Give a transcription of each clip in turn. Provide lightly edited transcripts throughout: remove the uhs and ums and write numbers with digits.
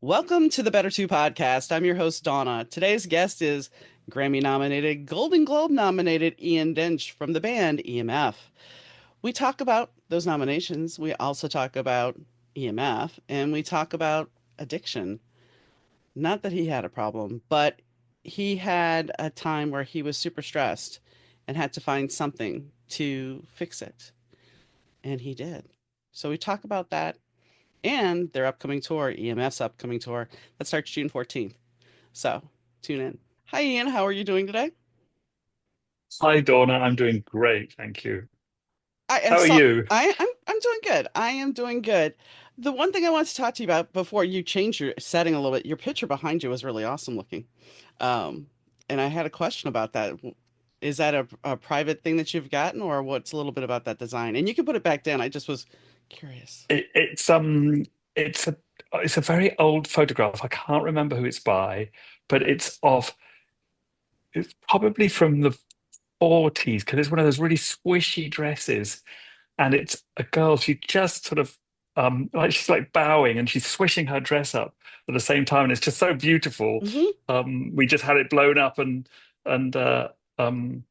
Welcome to the Better Two podcast. I'm your host, Donna. Today's guest is Grammy nominated, Golden Globe nominated Ian Dench from the band EMF. We talk about those nominations. We also talk about EMF and we talk about addiction. Not that he had a problem, but he had a time where he was super stressed and had to find something to fix it. And he did. So we talk about that and their upcoming tour, EMF's upcoming tour, that starts June 14th. So tune in. Hi, Ian. How are you doing today? Hi, Donna. I'm doing great, thank you. I am How are so you? I'm doing good. I am doing good. The one thing I wanted to talk to you about before you change your setting a little bit, your picture behind you was really awesome looking. Um, and I had a question about that. Is that a private thing that you've gotten, or what's a little bit about that design? And you can put it back down. I just was curious. It's a very old photograph. I can't remember who it's by, but it's probably from the 40s because it's one of those really squishy dresses, and it's a girl. She just sort of like she's like bowing and she's swishing her dress up at the same time, and it's just so beautiful. Hmm. We just had it blown up and um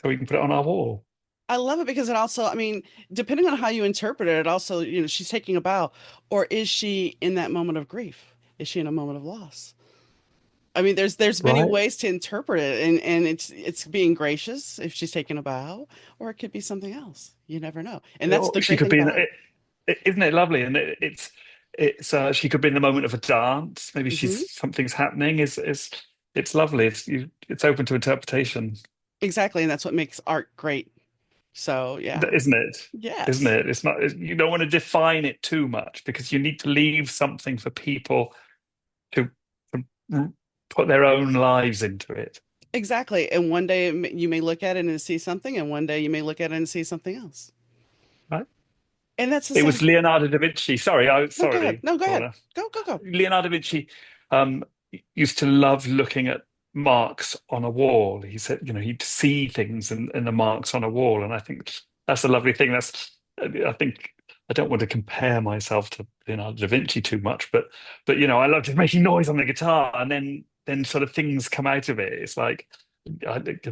so we can put it on our wall. I love it because it also, I mean, depending on how you interpret it, it also, she's taking a bow, or is she in that moment of grief? Is she in a moment of loss? I mean, there's many Right? ways to interpret it, and it's being gracious if she's taking a bow, or it could be something else. You never know, and that's Or the she great could thing be in about it. isn't it lovely? And it's she could be in the moment of a dance. Maybe Hmm. something's happening. It's lovely. It's open to interpretation, Exactly, and that's what makes art great. So yeah, isn't it? Isn't yes, it? It's not. You don't want to define it too much because you need to leave something for people to, to put their own lives into it. exactly. And one day you may look at it and see something, and one day you may look at it and see something else. Right? And that's the It same. was Leonardo da Vinci. No, go ahead. Sorry, No, go ahead. Donna. Go. Leonardo da Vinci um, used to love looking at marks on a wall. He said, he'd see things in the marks on a wall, and I think that's a lovely thing. I think I don't want to compare myself to Leonardo da Vinci too much, but I love just making noise on the guitar, and then sort of things come out of it. It's like, I think,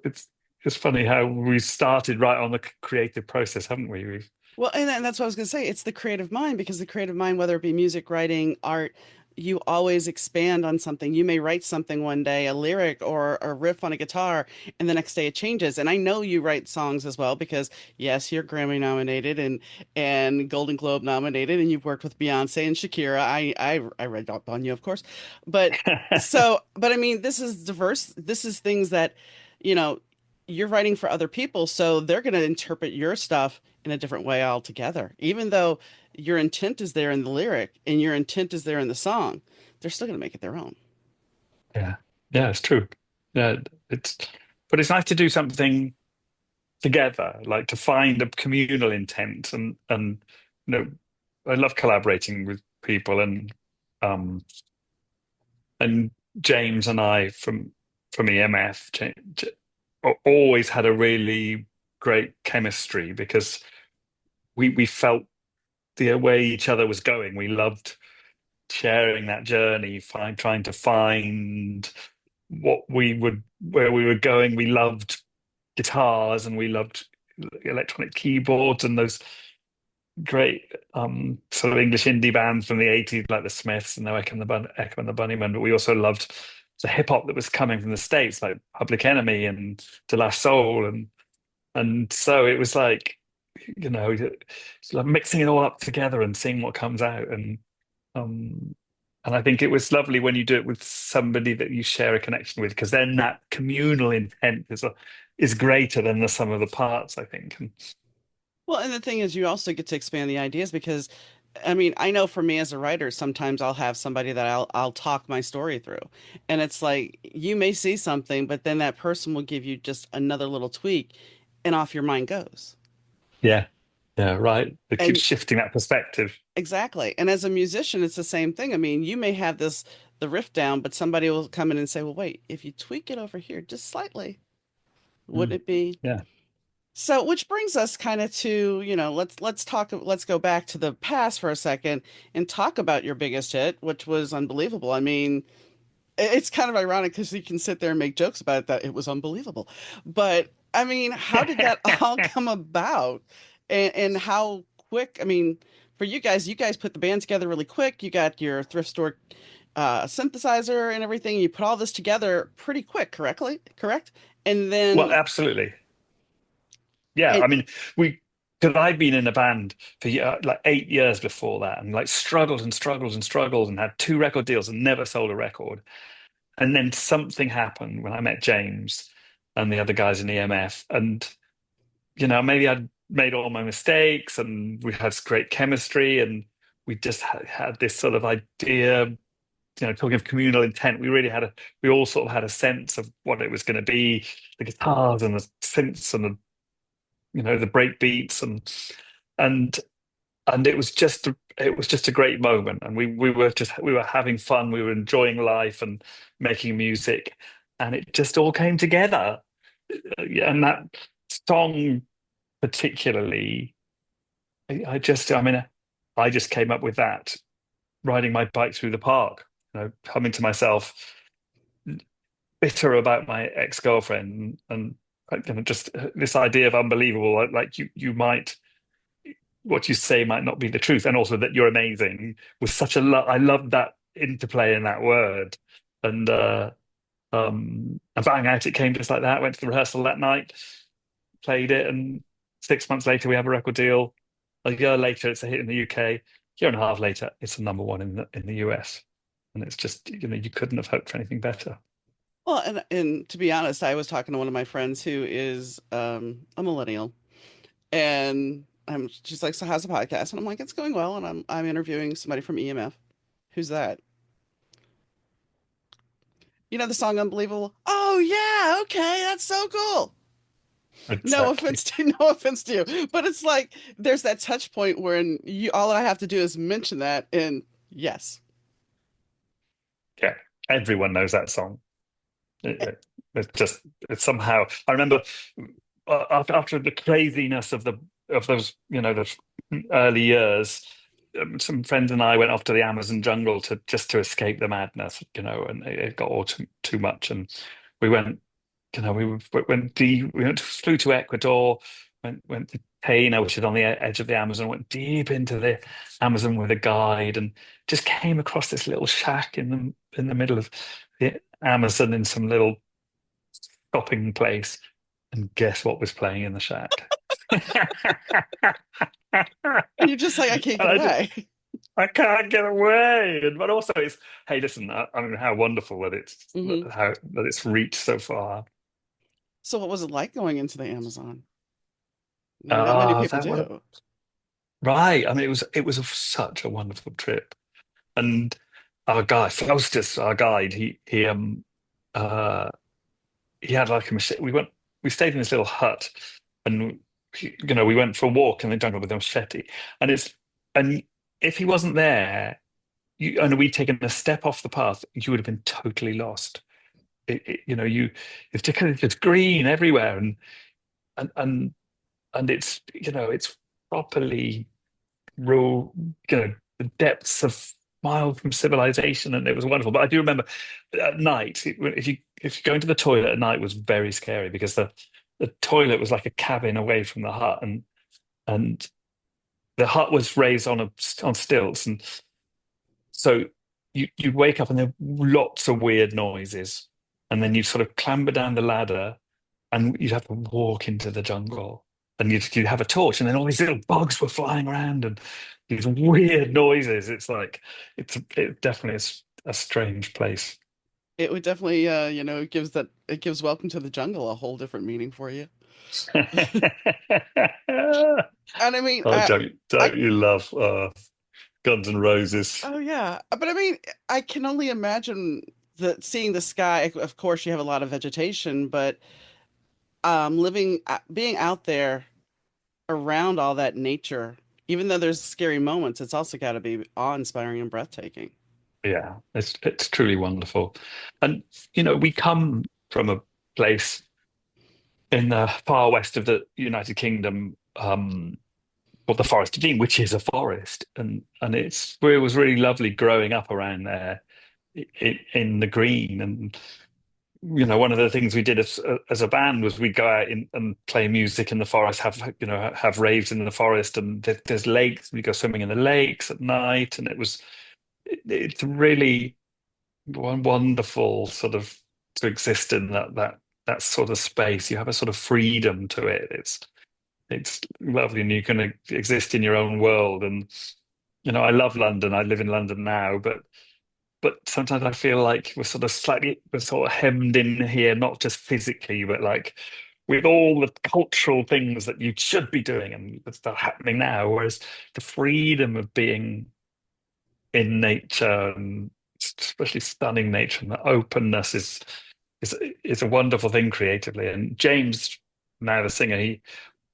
it's just funny how we started right on the creative process, haven't we? Well, and that's what I was going to say. It's the creative mind because the creative mind, whether it be music, writing, art, you always expand on something. You may write something one day, a lyric or a riff on a guitar, and the next day it changes. And I know you write songs as well because yes, you're Grammy nominated and Golden Globe nominated, and you've worked with Beyonce and Shakira. I read up on you, of course, but but I mean, this is diverse. This is things that you know you're writing for other people, so they're going to interpret your stuff in a different way altogether. Even though your intent is there in the lyric and your intent is there in the song, they're still going to make it their own. Yeah, yeah, it's true. Yeah, it's but it's nice to do something together, like to find a communal intent and I love collaborating with people um and James and I from EMF always had a really great chemistry because we felt the way each other was going. We loved sharing that journey, trying to find where we were going. We loved guitars and we loved electronic keyboards and those great sort of English indie bands from the 80s like the Smiths and the Echo and the Bunnymen, but we also loved the hip hop that was coming from the States like Public Enemy and De La Soul and so it was like it's like mixing it all up together and seeing what comes out um and I think it was lovely when you do it with somebody that you share a connection with, because then that communal intent is greater than the sum of the parts, I think. And Well, and the thing is, you also get to expand the ideas because, I mean, I know for me as a writer, sometimes I'll have somebody that I'll talk my story through, and it's like you may see something, but then that person will give you just another little tweak, and off your mind goes. yeah, yeah, right. It keeps And shifting that perspective. exactly. And as a musician, it's the same thing. I mean, you may have the riff down, but somebody will come in and say, "Well, wait, if you tweak it over here just slightly, wouldn't Mm, it be?" yeah, So, which brings us kind of to, let's go back to the past for a second and talk about your biggest hit, which was unbelievable. I mean, it's kind of ironic because you can sit there and make jokes about it, that it was unbelievable. But I mean, how did that all come about? And how quick? I mean, for you guys put the band together really quick. You got your thrift store synthesizer and everything. You put all this together pretty quick, correct? And Well, then, absolutely. Yeah, and I mean, we because I'd been in a band for like 8 years before that, and like struggled and struggled and struggled, and had two record deals and never sold a record. And then something happened when I met James and the other guys in EMF, and maybe I'd made all my mistakes, and we had great chemistry, and we just had this sort of idea. Talking of communal intent, we all sort of had a sense of what it was going to be, the guitars and the synths and the break beats and and it was just a great moment, and we were having fun, we were enjoying life and making music, and it just all came together. Yeah, and that song particularly, I mean, I just came up with that riding my bike through the park, humming to myself, bitter about my ex-girlfriend, and just this idea of unbelievable, like you might, what you say might not be the truth, and also that you're amazing was such a I loved that interplay in that word, and bang out it came just like that. Went to the rehearsal that night, played it, and 6 months later we have a record deal. A year later, it's a hit in the UK. Year and a half later, it's a number one in the US, and it's just you couldn't have hoped for anything better. well, and to be honest, I was talking to one of my friends who is a millennial, and she's like, "So how's the podcast?" And I'm like, "It's going well." And I'm interviewing somebody from EMF. Who's that? You know the song "Unbelievable"? Oh yeah, okay, that's so cool. No Exactly. offense to no offense to you, but it's like there's that touch point where all I have to do is mention that, and yes. Yeah, everyone knows that song. It's just it's somehow. I remember after the craziness of those those early years, some friends and I went off to the Amazon jungle to escape the madness, and it got all too much, and we went, flew to Ecuador, went to Taina, which is on the edge of the Amazon, went deep into the Amazon with a guide, and just came across this little shack in the middle of the Amazon in some little shopping place, and guess what was playing in the shack? And you're just like, I can't And get away. I can't get away. But also, it's hey, listen. I mean, how wonderful that Hmm. it's reached so far. So what was it like going into the Amazon? I mean, not many Ah, people that was do. right. I mean, it was such a wonderful trip, and our guy Faustus, our guide, uh he had like a machete. We stayed in this little hut, and we went for a walk in the jungle with a machete, and and if he wasn't there, and we'd taken a step off the path, you would have been totally lost. It's green everywhere, and and and it's properly rural, the depths of miles from civilization, and it was wonderful. But I do remember at night, if you go into the toilet at night, was very scary because the toilet was like a cabin away from the hut, and the hut was raised on stilts, and so you'd wake up and there were lots of weird noises, and then you sort of clamber down the ladder, and you'd have to walk into the jungle, and you'd have a torch, and then all these little bugs were flying around, and these weird noises. It's like it definitely is a strange place. It would definitely, it gives Welcome to the Jungle a whole different meaning for you. And I mean, Oh, don't I, you love Guns N' Roses? oh yeah, but I mean, I can only imagine seeing the sky. Of course, you have a lot of vegetation, but being out there around all that nature, even though there's scary moments, it's also got to be awe-inspiring and breathtaking. Yeah, it's truly wonderful. And we come from a place in the far west of the United Kingdom, called the Forest of Dean, which is a forest, and it was really lovely growing up around there in the green. And one of the things we did as a band was we'd go out and play music in the forest, have raves in the forest, and there's lakes. We go swimming in the lakes at night, and it's really one wonderful sort of to exist in that sort of space. You have a sort of freedom to it. It's lovely, and you can exist in your own world. And I love London. I live in London now, but sometimes I feel like we're sort of hemmed in here, not just physically, but like with all the cultural things that you should be doing and that are happening now. Whereas the freedom of being in nature, and especially stunning nature, and the openness is is a wonderful thing creatively. And James, now the singer, he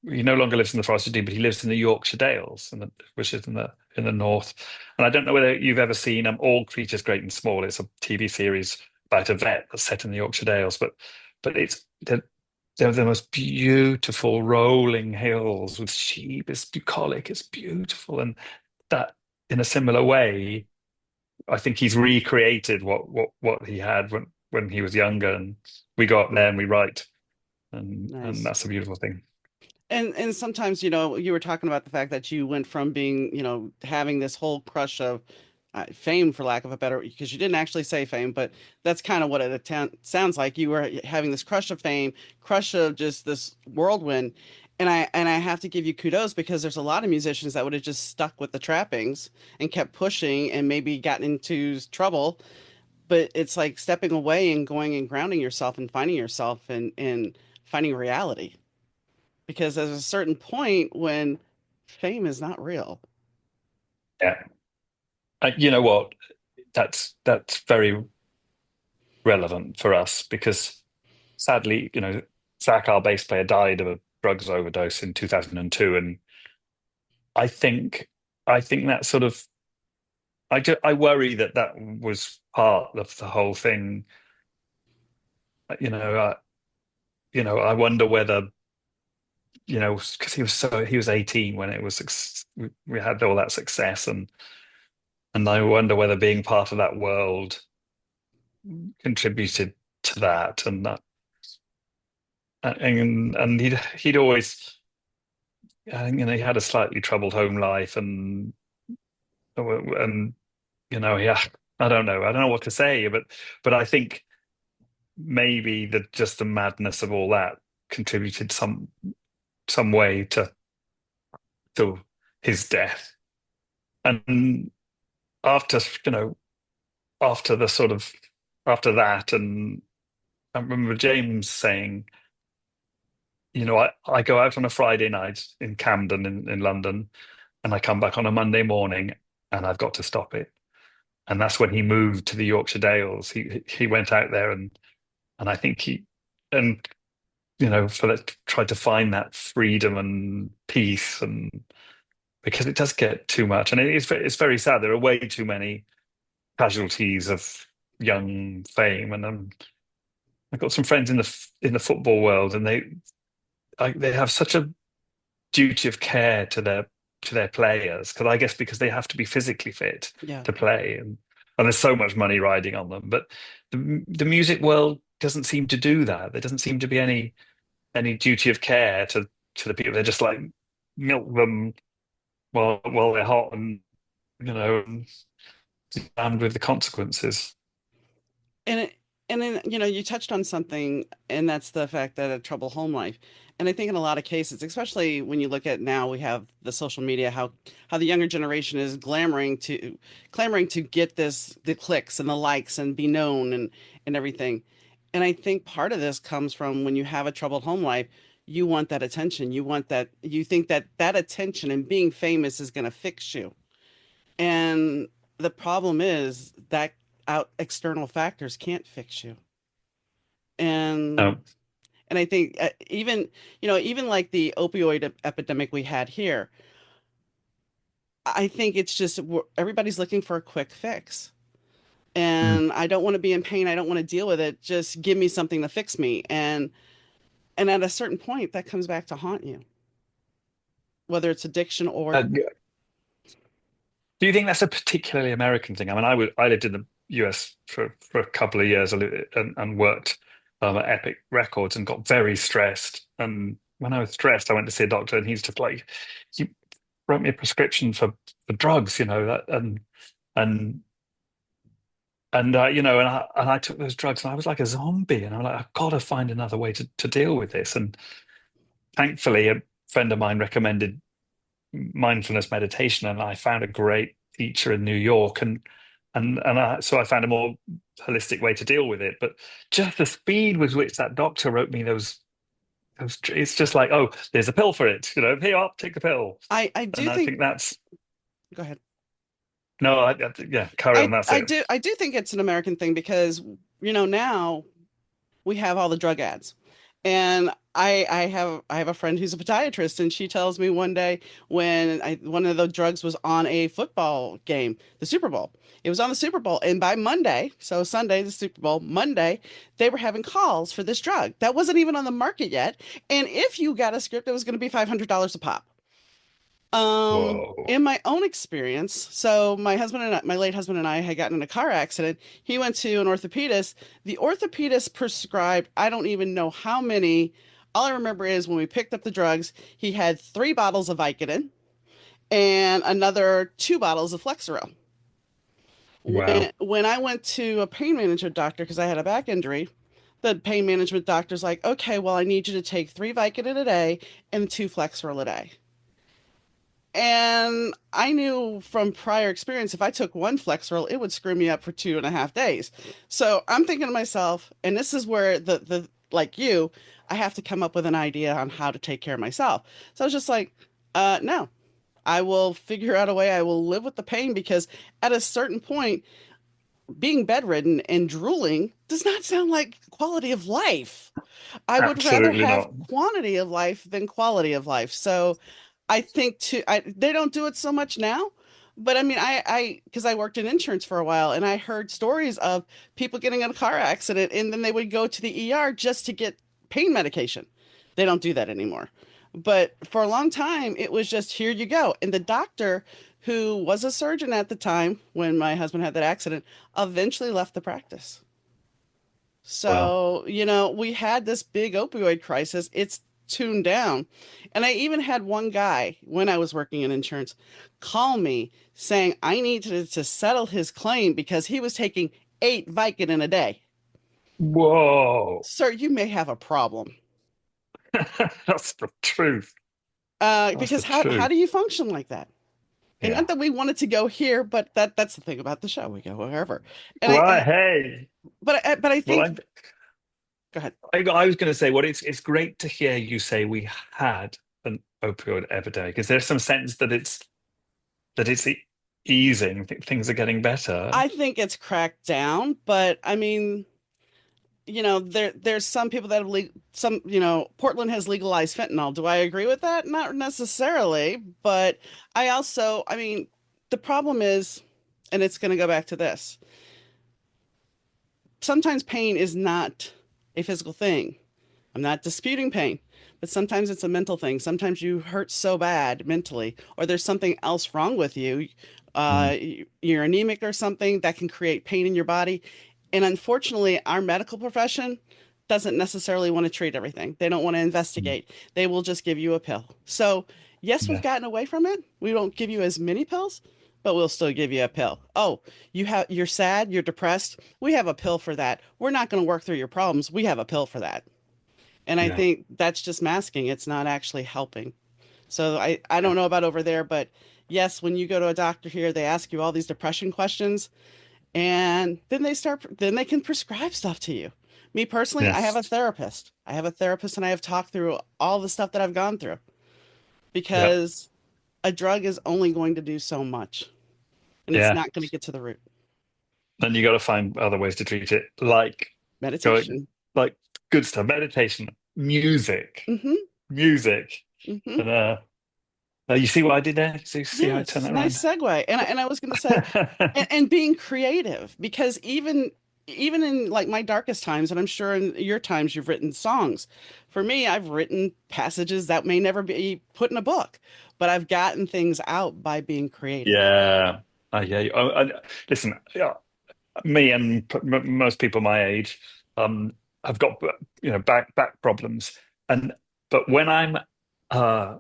no longer lives in the Forest of Dean, but he lives in the Yorkshire Dales, which is in the north. And I don't know whether you've ever seen All Creatures Great and Small. It's a TV series about a vet that's set in the Yorkshire Dales, but they're the most beautiful rolling hills with sheep. It's bucolic. It's beautiful, and that in a similar way, I think he's recreated what he had when he was younger. And we go up there and we write, and Nice. that's a beautiful thing. And sometimes, you were talking about the fact that you went from being, having this whole crush of fame, for lack of a better, because you didn't actually say fame, but that's kind of what it sounds like. You were having this crush of fame, crush of just this whirlwind. And I have to give you kudos because there's a lot of musicians that would have just stuck with the trappings and kept pushing and maybe gotten into trouble. But it's like stepping away and going and grounding yourself and finding yourself and finding reality, because there's a certain point when fame is not real. Yeah. You know what? That's very relevant for us because sadly, Zach, our bass player, died of a drugs overdose in 2002, and I think I think that sort of I worry that was part of the whole thing. You know, I wonder whether because he was 18 when it was we had all that success, and I wonder whether being part of that world contributed to that, and he'd always he had a slightly troubled home life, and yeah, I don't know what to say, but I think maybe just the madness of all that contributed some way to his death. And after you know after the sort of after that, and I remember James saying, I go out on a Friday night in Camden in London, and I come back on a Monday morning, and I've got to stop it. And that's when he moved to the Yorkshire Dales. He went out there, and I think and for that, tried to find that freedom and peace, and because it does get too much, and it's very sad. There are way too many casualties of young fame, and I've got some friends in the football world, and they have such a duty of care to their players, because I guess because they have to be physically fit Yeah. to play, and there's so much money riding on them. But the music world doesn't seem to do that. There doesn't seem to be any duty of care to the people. They're just like milk them while they're hot, and damned with the consequences. And it, and then, you touched on something, and that's the fact that a troubled home life. And I think in a lot of cases, especially when you look at now, we have the social media, how the younger generation is clamoring to get the clicks and the likes and be known and everything. And I think part of this comes from when you have a troubled home life, you want that attention. You think that that attention and being famous is going to fix you. And the problem is that out external factors can't fix you. And Um, and I think even like the opioid epidemic we had here, I think it's just everybody's looking for a quick fix. mm, And I don't want to be in pain. I don't want to deal with it. Just give me something to fix me. And And at a certain point, that comes back to haunt you, whether it's addiction or Do you think that's a particularly American thing? I mean, I lived in the US for a couple of years and worked at Epic Records and got very stressed. And when I was stressed, I went to see a doctor, and he's just like, he wrote me a prescription for drugs, and and I took those drugs, and I was like a zombie, and I'm like, I've got to find another way to deal with this. And thankfully, a friend of mine recommended mindfulness meditation, and I found a great teacher in New York, so I found a more holistic way to deal with it. But just the speed with which that doctor wrote me those it's just like, oh, there's a pill for it, here, I'll take the pill. I And do I think, think that's go ahead. no, yeah, carry on, that's it. I do think it's an American thing because, now we have all the drug ads. And I have a friend who's a podiatrist, and she tells me one day when one of the drugs was on a football game, the Super Bowl. It was on the Super Bowl, and by Monday, so Sunday, the Super Bowl, Monday, they were having calls for this drug that wasn't even on the market yet. And if you got a script, it was going to be $500 a pop. Whoa. In my own experience, so my late husband and I had gotten in a car accident. He went to an orthopedist. The orthopedist prescribed, I don't even know how many. All I remember is when we picked up the drugs, he had 3 bottles of Vicodin and another 2 bottles of Flexeril. Wow. When I went to a pain management doctor because I had a back injury, the pain management doctor's like, okay, well, I need you to take 3 Vicodin a day and 2 Flexeril a day. And I knew from prior experience, if I took 1 Flexeril, it would screw me up for 2.5 days. So I'm thinking to myself, and this is where the like you, I have to come up with an idea on how to take care of myself. So I was just like, no, I will figure out a way. I will live with the pain because at a certain point, being bedridden and drooling does not sound like quality of life. I would rather Absolutely have not. quantity of life than quality of life. So I think they don't do it so much now, but I mean, because I worked in insurance for a while and I heard stories of people getting in a car accident and then they would go to the ER just to get pain medication. They don't do that anymore. But for a long time, it was just here you go. And the doctor, who was a surgeon at the time when my husband had that accident, eventually left the practice. Wow. So, we had this big opioid crisis. It's tuned down. And I even had one guy when I was working in insurance call me saying I needed to settle his claim because he was taking 8 Vicodin a day. Whoa. Sir, you may have a problem. That's the truth. That's the Because how truth. do you function like that? And not Yeah. that we wanted to go here, but that's the thing about the show. We go wherever. And Well, hey. but I Well, think, go ahead. I was going to say, well, it's great to hear you say we had an opioid epidemic. Is there some sense that it's easing, things are getting better? I think it's cracked down, but I mean, there's some people that have Portland has legalized fentanyl. Do I agree with that? Not necessarily, but I mean, the problem is, and it's going to go back to this. Sometimes pain is not a physical thing. I'm not disputing pain, but sometimes it's a mental thing. Sometimes you hurt so bad mentally, or there's something else wrong with you. Mm, You're anemic or something that can create pain in your body. And unfortunately, our medical profession doesn't necessarily want to treat everything. They don't want to mm. investigate. They will just give you a pill. So, yes, we've Yeah, gotten away from it. We don't give you as many pills, but we'll still give you a pill. Oh, you're sad, you're depressed. We have a pill for that. We're not going to work through your problems. We have a pill for that. And I yeah, think that's just masking. It's not actually helping. So I don't know about over there, but yes, when you go to a doctor here, they ask you all these depression questions and then they can prescribe stuff to you. Me personally, I have yes, a therapist. I have a therapist and I have talked through all the stuff that I've gone through yeah, because a drug is only going to do so much and it's yeah. not going to get to the root. Then you got to find other ways to treat it, like going, Meditation. like good stuff, meditation, music, Mm-hmm. music, Mm-hmm. and you see what I did there? See how I turned Yes. that Nice around? segue. And I was going to say, and being creative because even even in like my darkest times, and I'm sure in your times you've written songs. For me, I've written passages that may never be put in a book, but I've gotten things out by being creative. Yeah, I hear you. Listen, yeah, me and most people my age, have got back problems, and but when I'm uh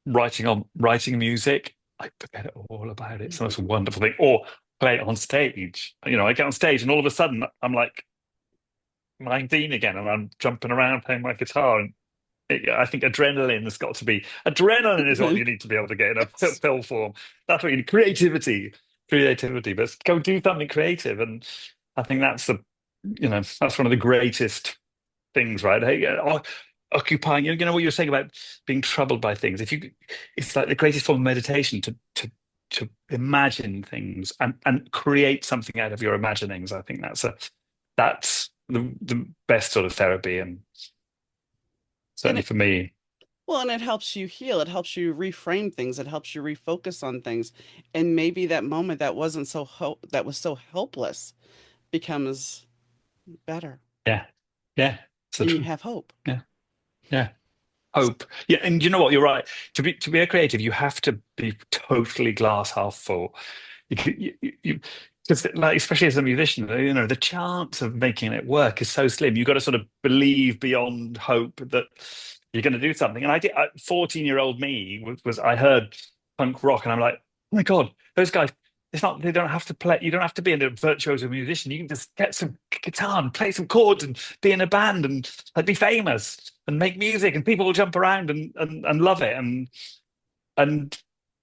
writing music, I forget all about it. It's the most wonderful thing. Or play it on stage. I get on stage, and all of a sudden I'm like 19 again, and I'm jumping around playing my guitar. And I think adrenaline is what you need to be able to get in a Yes. film form. That's what you need. Creativity. But go do something creative, and I think that's one of the greatest things, right? Hey, occupying. You know what you were saying about being troubled by things. It's like the greatest form of meditation to imagine things and create something out of your imaginings. I think that's the best sort of therapy, and And certainly it, for me. well, and it helps you heal. It helps you reframe things. It helps you refocus on things. And maybe that moment that was so helpless becomes better, Yeah, yeah, it's the and you truth. have hope. Yeah, yeah. Hope. Yeah, and you know what? You're right. To be a creative, you have to be totally glass half full. Because like especially as a musician, the chance of making it work is so slim. You've got to sort of believe beyond hope that you're going to do something. And 14-year-old me was I heard punk rock, and I'm like, oh my God, those guys. It's not. They don't have to play. You don't have to be a virtuoso musician. You can just get some guitar and play some chords and be in a band and like be famous and make music, and people will jump around and love it. And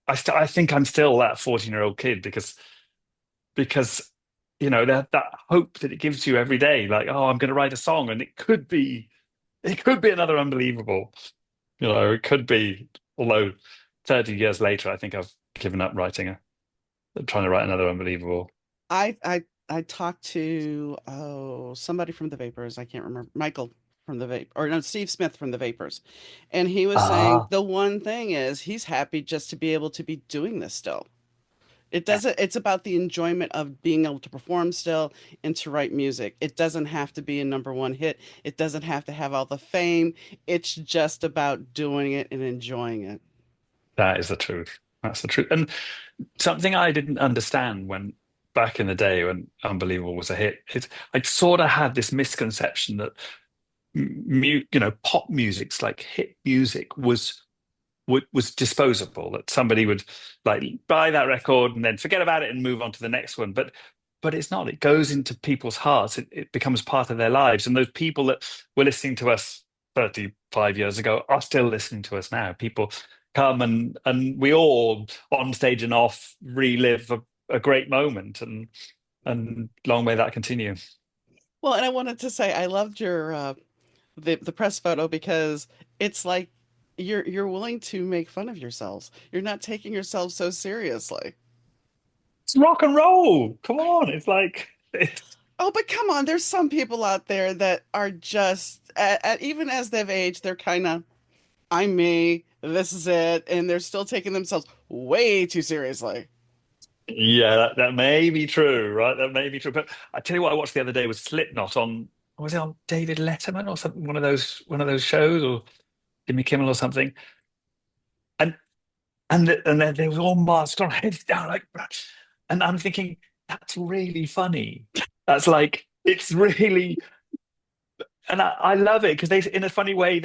I think I'm still that 14-year-old kid because that hope that it gives you every day, like, oh, I'm going to write a song, and it could be another unbelievable. It could be. Although 30 years later, I think I've given up trying to write another unbelievable. I talked to somebody from the Vapors. I can't remember, Michael from the Vape, or no, Steve Smith from the Vapors, and he was saying Ah, the one thing is he's happy just to be able to be doing this still. It yeah, doesn't, it's about the enjoyment of being able to perform still and to write music. It doesn't have to be a number one hit. It doesn't have to have all the fame. It's just about doing it and enjoying it. that is the truth. That's the truth. And something I didn't understand when back in the day when Unbelievable was a hit, I sort of had this misconception that pop music's like hit music was disposable, that somebody would like buy that record and then forget about it and move on to the next one. But it's not. It goes into people's hearts. It becomes part of their lives. And those people that were listening to us 35 years ago are still listening to us now. People come and we all on stage and off relive a great moment, and long may that continue. Well, and I wanted to say I loved your the press photo because it's like you're willing to make fun of yourselves. You're not taking yourself so seriously. It's rock and roll. Come on. It's like Oh, but come on, there's some people out there that are just even as they've aged, they're kind of I'm me, this is it, and they're still taking themselves way too seriously. Yeah, that may be true, right? That may be true. But I tell you what, I watched the other day was Slipknot on, was it on David Letterman or something, one of those shows, or Jimmy Kimmel or something. And and then they were all masked on, heads down, like, and I'm thinking that's really funny. That's like it's really, and I love it because they, in a funny way,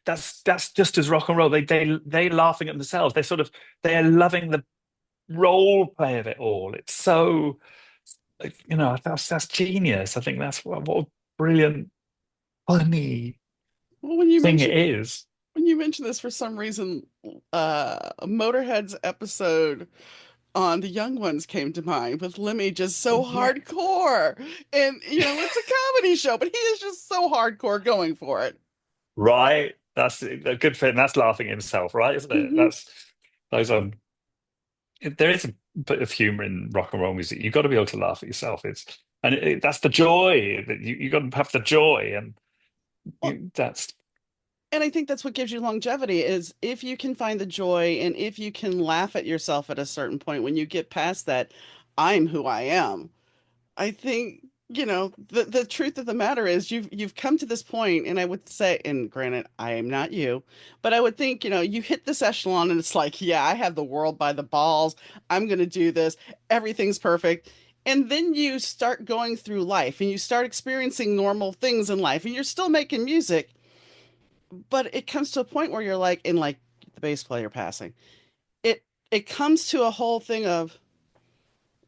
that's just as rock and roll. They laughing at themselves. They are loving the role play of it all. It's so. Like, that's genius. I think that's what a brilliant, funny Well, thing it is. when you mention this for some reason, Motorhead's episode on The Young Ones came to mind with Lemmy just so Yeah. hardcore. And it's a comedy show, but he is just so hardcore going for it. Right. That's a good fit. And that's laughing at himself, right? Isn't it? Hmm. That's those there is a bit of humor in rock and roll music. You've got to be able to laugh at yourself. That's the joy that you got to have the joy, and Well, that's and I think that's what gives you longevity is if you can find the joy and if you can laugh at yourself at a certain point when you get past that I'm who I am. I think the truth of the matter is you've come to this point, and I would say, and granted, I am not you, but I would think, you hit this echelon and it's like, yeah, I have the world by the balls. I'm going to do this. Everything's perfect. And then you start going through life and you start experiencing normal things in life and you're still making music, but it comes to a point where you're like, in like the bass player passing, it it comes to a whole thing of,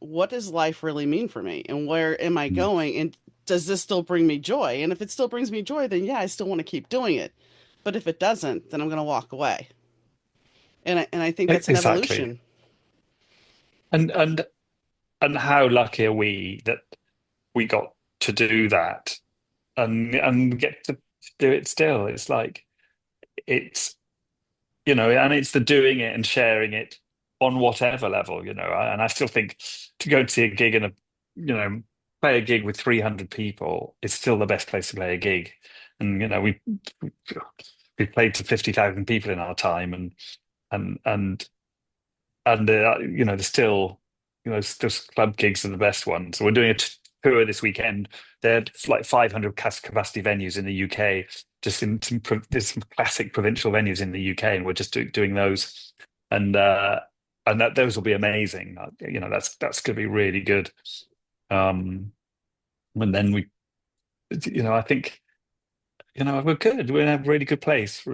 what does life really mean for me and where am I Mm. going, and does this still bring me joy? And if it still brings me joy, then yeah, I still want to keep doing it. But if it doesn't, then I'm going to walk away. And I think that's an Exactly. evolution. And how lucky are we that we got to do that and get to do it still. It's like it's and it's the doing it and sharing it on whatever level, and I still think to go and see a gig and play a gig with 300 people is still the best place to play a gig. And we played to 50,000 people in our time, and and there's still, still club gigs are the best ones. So we're doing a tour this weekend. There are like 500 capacity venues in the UK, just in there's some classic provincial venues in the UK, and we're just doing those, and that those will be amazing. That's going to be really good. Um, and then I think, we're good. We're in a really good place.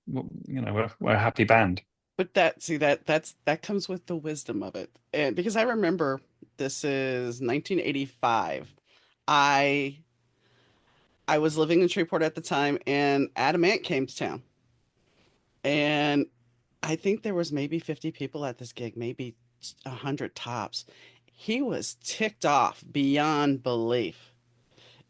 We're a happy band. But that comes with the wisdom of it. And because I remember, this is 1985. I I was living in Shreveport at the time, and Adam Ant came to town. And I think there was maybe 50 people at this gig, maybe 100 tops. He was ticked off beyond belief.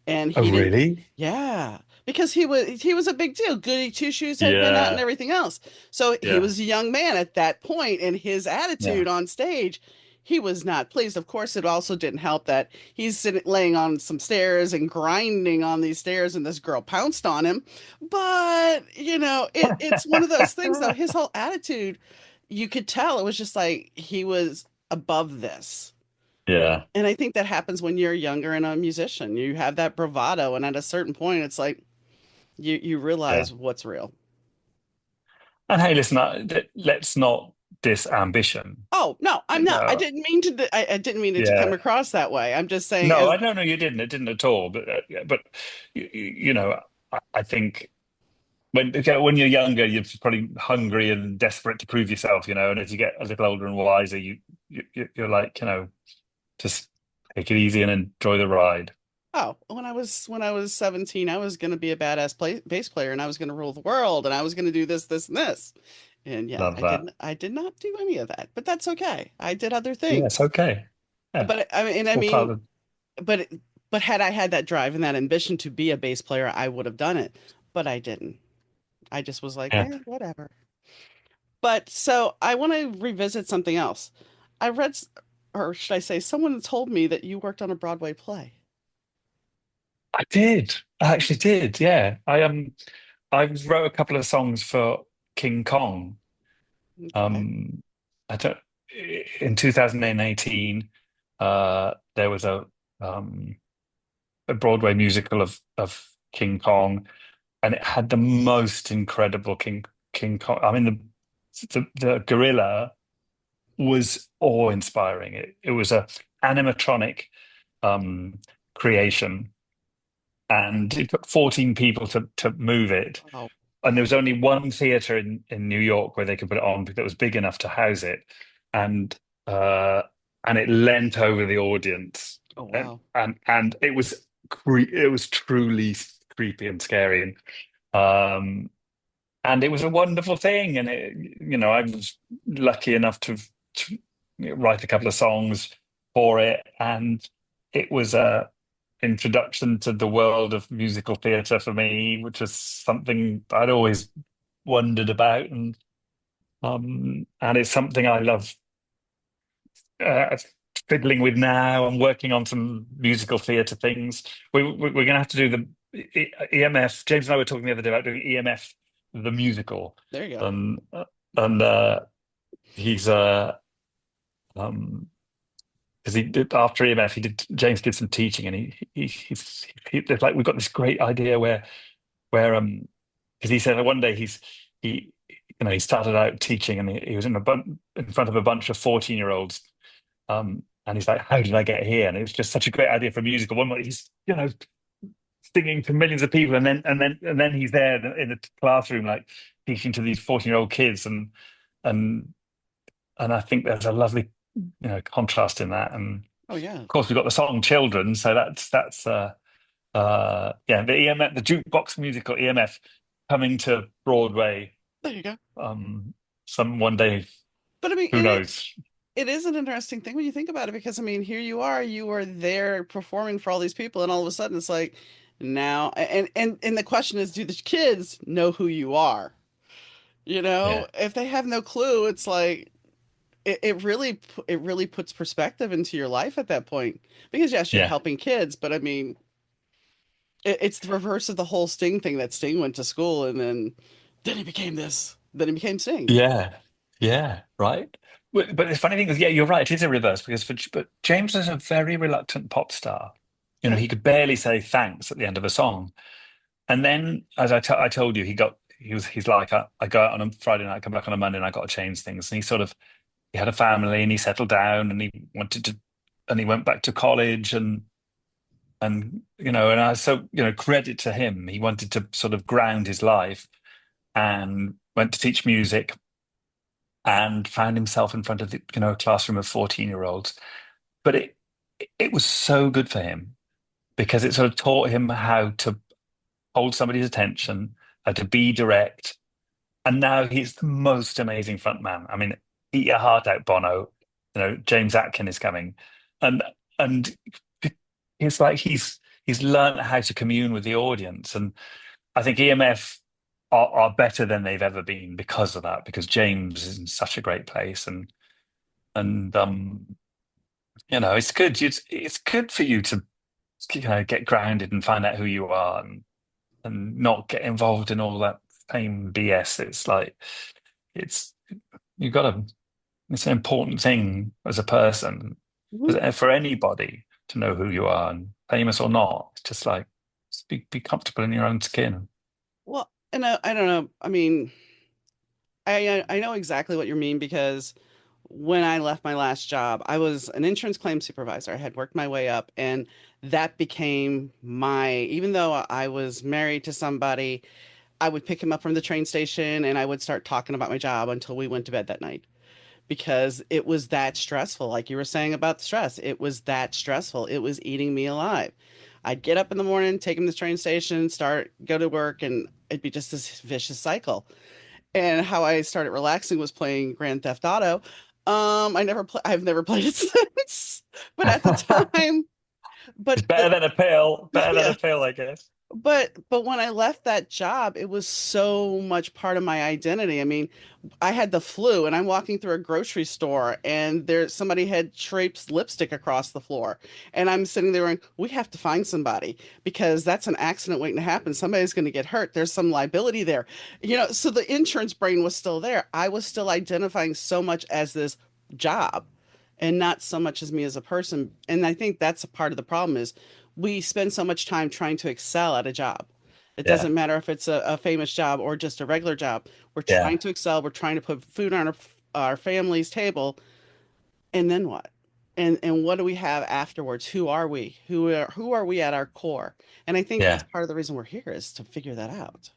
And Oh, he didn't, really? yeah, because he was a big deal. Goody Two Shoes had been out and Yeah, everything else. So he yeah, was a young man at that point, and his yeah. attitude on stage, he was not pleased. Of course, it also didn't help that he's sitting laying on some stairs and grinding on these stairs, and this girl pounced on him. But it's one of those things, though. His whole attitude, you could tell it was just like he was above this. Yeah, And I think that happens when you're younger and a musician. You have that bravado, and at a certain point, it's like you yeah. realize what's real. And hey, listen, let's not diss ambition. Oh no, I'm not. I No, didn't mean to. I didn't mean it to come yeah. across that way. I'm just saying, No, as I don't know. You didn't. It didn't at all. But I think when you're younger, you're probably hungry and desperate to prove yourself. And as you get a little older and wiser, you're like, just take it easy and enjoy the ride. oh, when I was 17, I was going to be a badass bass player, and I was going to rule the world, and I was going to do this, this, and this. And yeah, Love that. I did not do any of that, but that's okay. I did other Yeah, it's things. okay. Yeah, But I mean, it's all part of. but but had I had that drive and that ambition to be a bass player, I would have done it. But I didn't. I just was like, Yeah, whatever. But so I want to revisit something else. I read, or should I say, someone told me that you worked on a Broadway play. I did. I actually did. Yeah, I wrote a couple of songs for King Kong. Okay. Um, I don't, in 2018, there was um, a Broadway musical of King Kong, and it had the most incredible King Kong. I mean, the gorilla was awe-inspiring. It was a animatronic um, creation, and it took 14 people to move it. Oh, And there was only one theater in New York where they could put it on that was big enough to house it, and uh, and it leant over the audience, oh and wow. it was it was truly creepy and scary, and it was a wonderful thing, and I was lucky enough to write a couple of songs for it, and it was a introduction to the world of musical theatre for me, which was something I'd always wondered about, and it's something I love uh, fiddling with now. I'm working on some musical theatre things. We're going to have to do the EMF. James and I were talking the other day about doing EMF the musical, There you go. and he's um because he did after EMF, he did James did some teaching, and there's like we've got this great idea where because he said that one day he he started out teaching, and he was in front of a bunch of 14-year-olds, and he's like, how did I get here? And it was just such a great idea for a musical. One where he's singing to millions of people, and then he's there in the classroom like teaching to these 14-year-old kids, and and I think there's a lovely contrast in that. And Oh yeah. of course we've got the song Children, so that's yeah, the EMF, the jukebox musical EMF, coming to Broadway There you go. some one day, But I mean, who knows. it is an interesting thing when you think about it because I mean, here you were there performing for all these people, and all of a sudden it's like now, and the question is, do the kids know who you are? You know, Yeah, if they have no clue, it's like it really puts perspective into your life at that point. Because yes, you're yeah, helping kids, but I mean, it's the reverse of the whole Sting thing that Sting went to school and then he became this, then he became Sting. yeah, yeah, right. But the funny thing is, yeah, you're right. It is a reverse because but James is a very reluctant pop star. Yeah. He could barely say thanks at the end of a song. And then, as I told you, he's like, I go out on a Friday night, come back on a Monday, and I got to change things. And he had a family, and he settled down, and he went back to college, and I so credit to him. He wanted to sort of ground his life, and went to teach music, and found himself in front of a classroom of 14-year-olds. But it was so good for him because it sort of taught him how to hold somebody's attention, how to be direct. And now he's the most amazing front man. I mean, eat your heart out, Bono. James Atkin is coming, and and it's like he's learned how to commune with the audience. And I think EMF are better than they've ever been because of that. Because James is in such a great place, and it's good. It's good for you to get grounded and find out who you are, and not get involved in all that fame BS. It's like it's you've got to. It's an important thing as a person, Mhm. for anybody to know who you are, and famous or not. It's just like just be comfortable in your own skin. Well, and I don't know. I mean, I know exactly what you mean because when I left my last job, I was an insurance claim supervisor. I had worked my way up, and that became even though I was married to somebody, I would pick him up from the train station and I would start talking about my job until we went to bed that night because it was that stressful. Like you were saying about the stress, it was that stressful. It was eating me alive. I'd get up in the morning, take him to the train station, go to work, and it'd be just this vicious cycle. And how I started relaxing was playing Grand Theft Auto. I've never played it since, but at the time, It's but better than a pill. Better than yeah, a pill, I guess. but when I left that job, it was so much part of my identity. I mean, I had the flu and I'm walking through a grocery store and somebody had traipsed lipstick across the floor. And I'm sitting there going, we have to find somebody because that's an accident waiting to happen. Somebody's going to get hurt. There's some liability there. So the insurance brain was still there. I was still identifying so much as this job and not so much as me as a person. And I think that's a part of the problem is we spend so much time trying to excel at a job. It Yeah, doesn't matter if it's a famous job or just a regular job. We're trying yeah, to excel. We're trying to put food on our family's table. And then what? And what do we have afterwards? Who are we? Who are we at our core? And I think that's yeah, part of the reason we're here is to figure that out.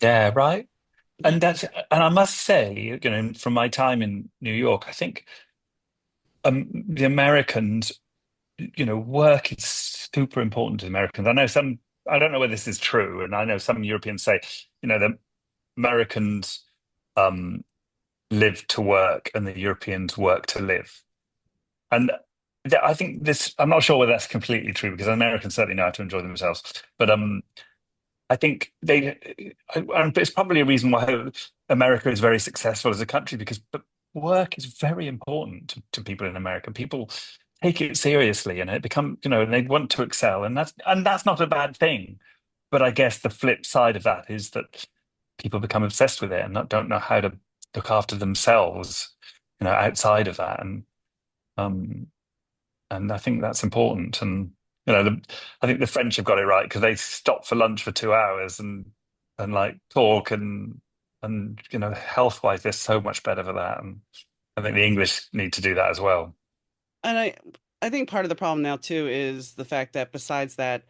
yeah. Right. Yeah. And I must say, from my time in New York, I think the Americans, work is super important to Americans. I don't know whether this is true, and I know some Europeans say, the Americans um, live to work and the Europeans work to live. And I think I'm not sure whether that's completely true because Americans certainly know how to enjoy themselves. But I think and it's probably a reason why America is very successful as a country because but work is very important to people in America. People take it seriously, and it become, and they want to excel, and that's not a bad thing. But I guess the flip side of that is that people become obsessed with it and don't know how to look after themselves, outside of that. And um, and I think that's important. And I think the French have got it right because they stop for lunch for 2 hours and like talk and health wise, they're so much better for that. And I think the English need to do that as well. And I think part of the problem now too is the fact that besides that,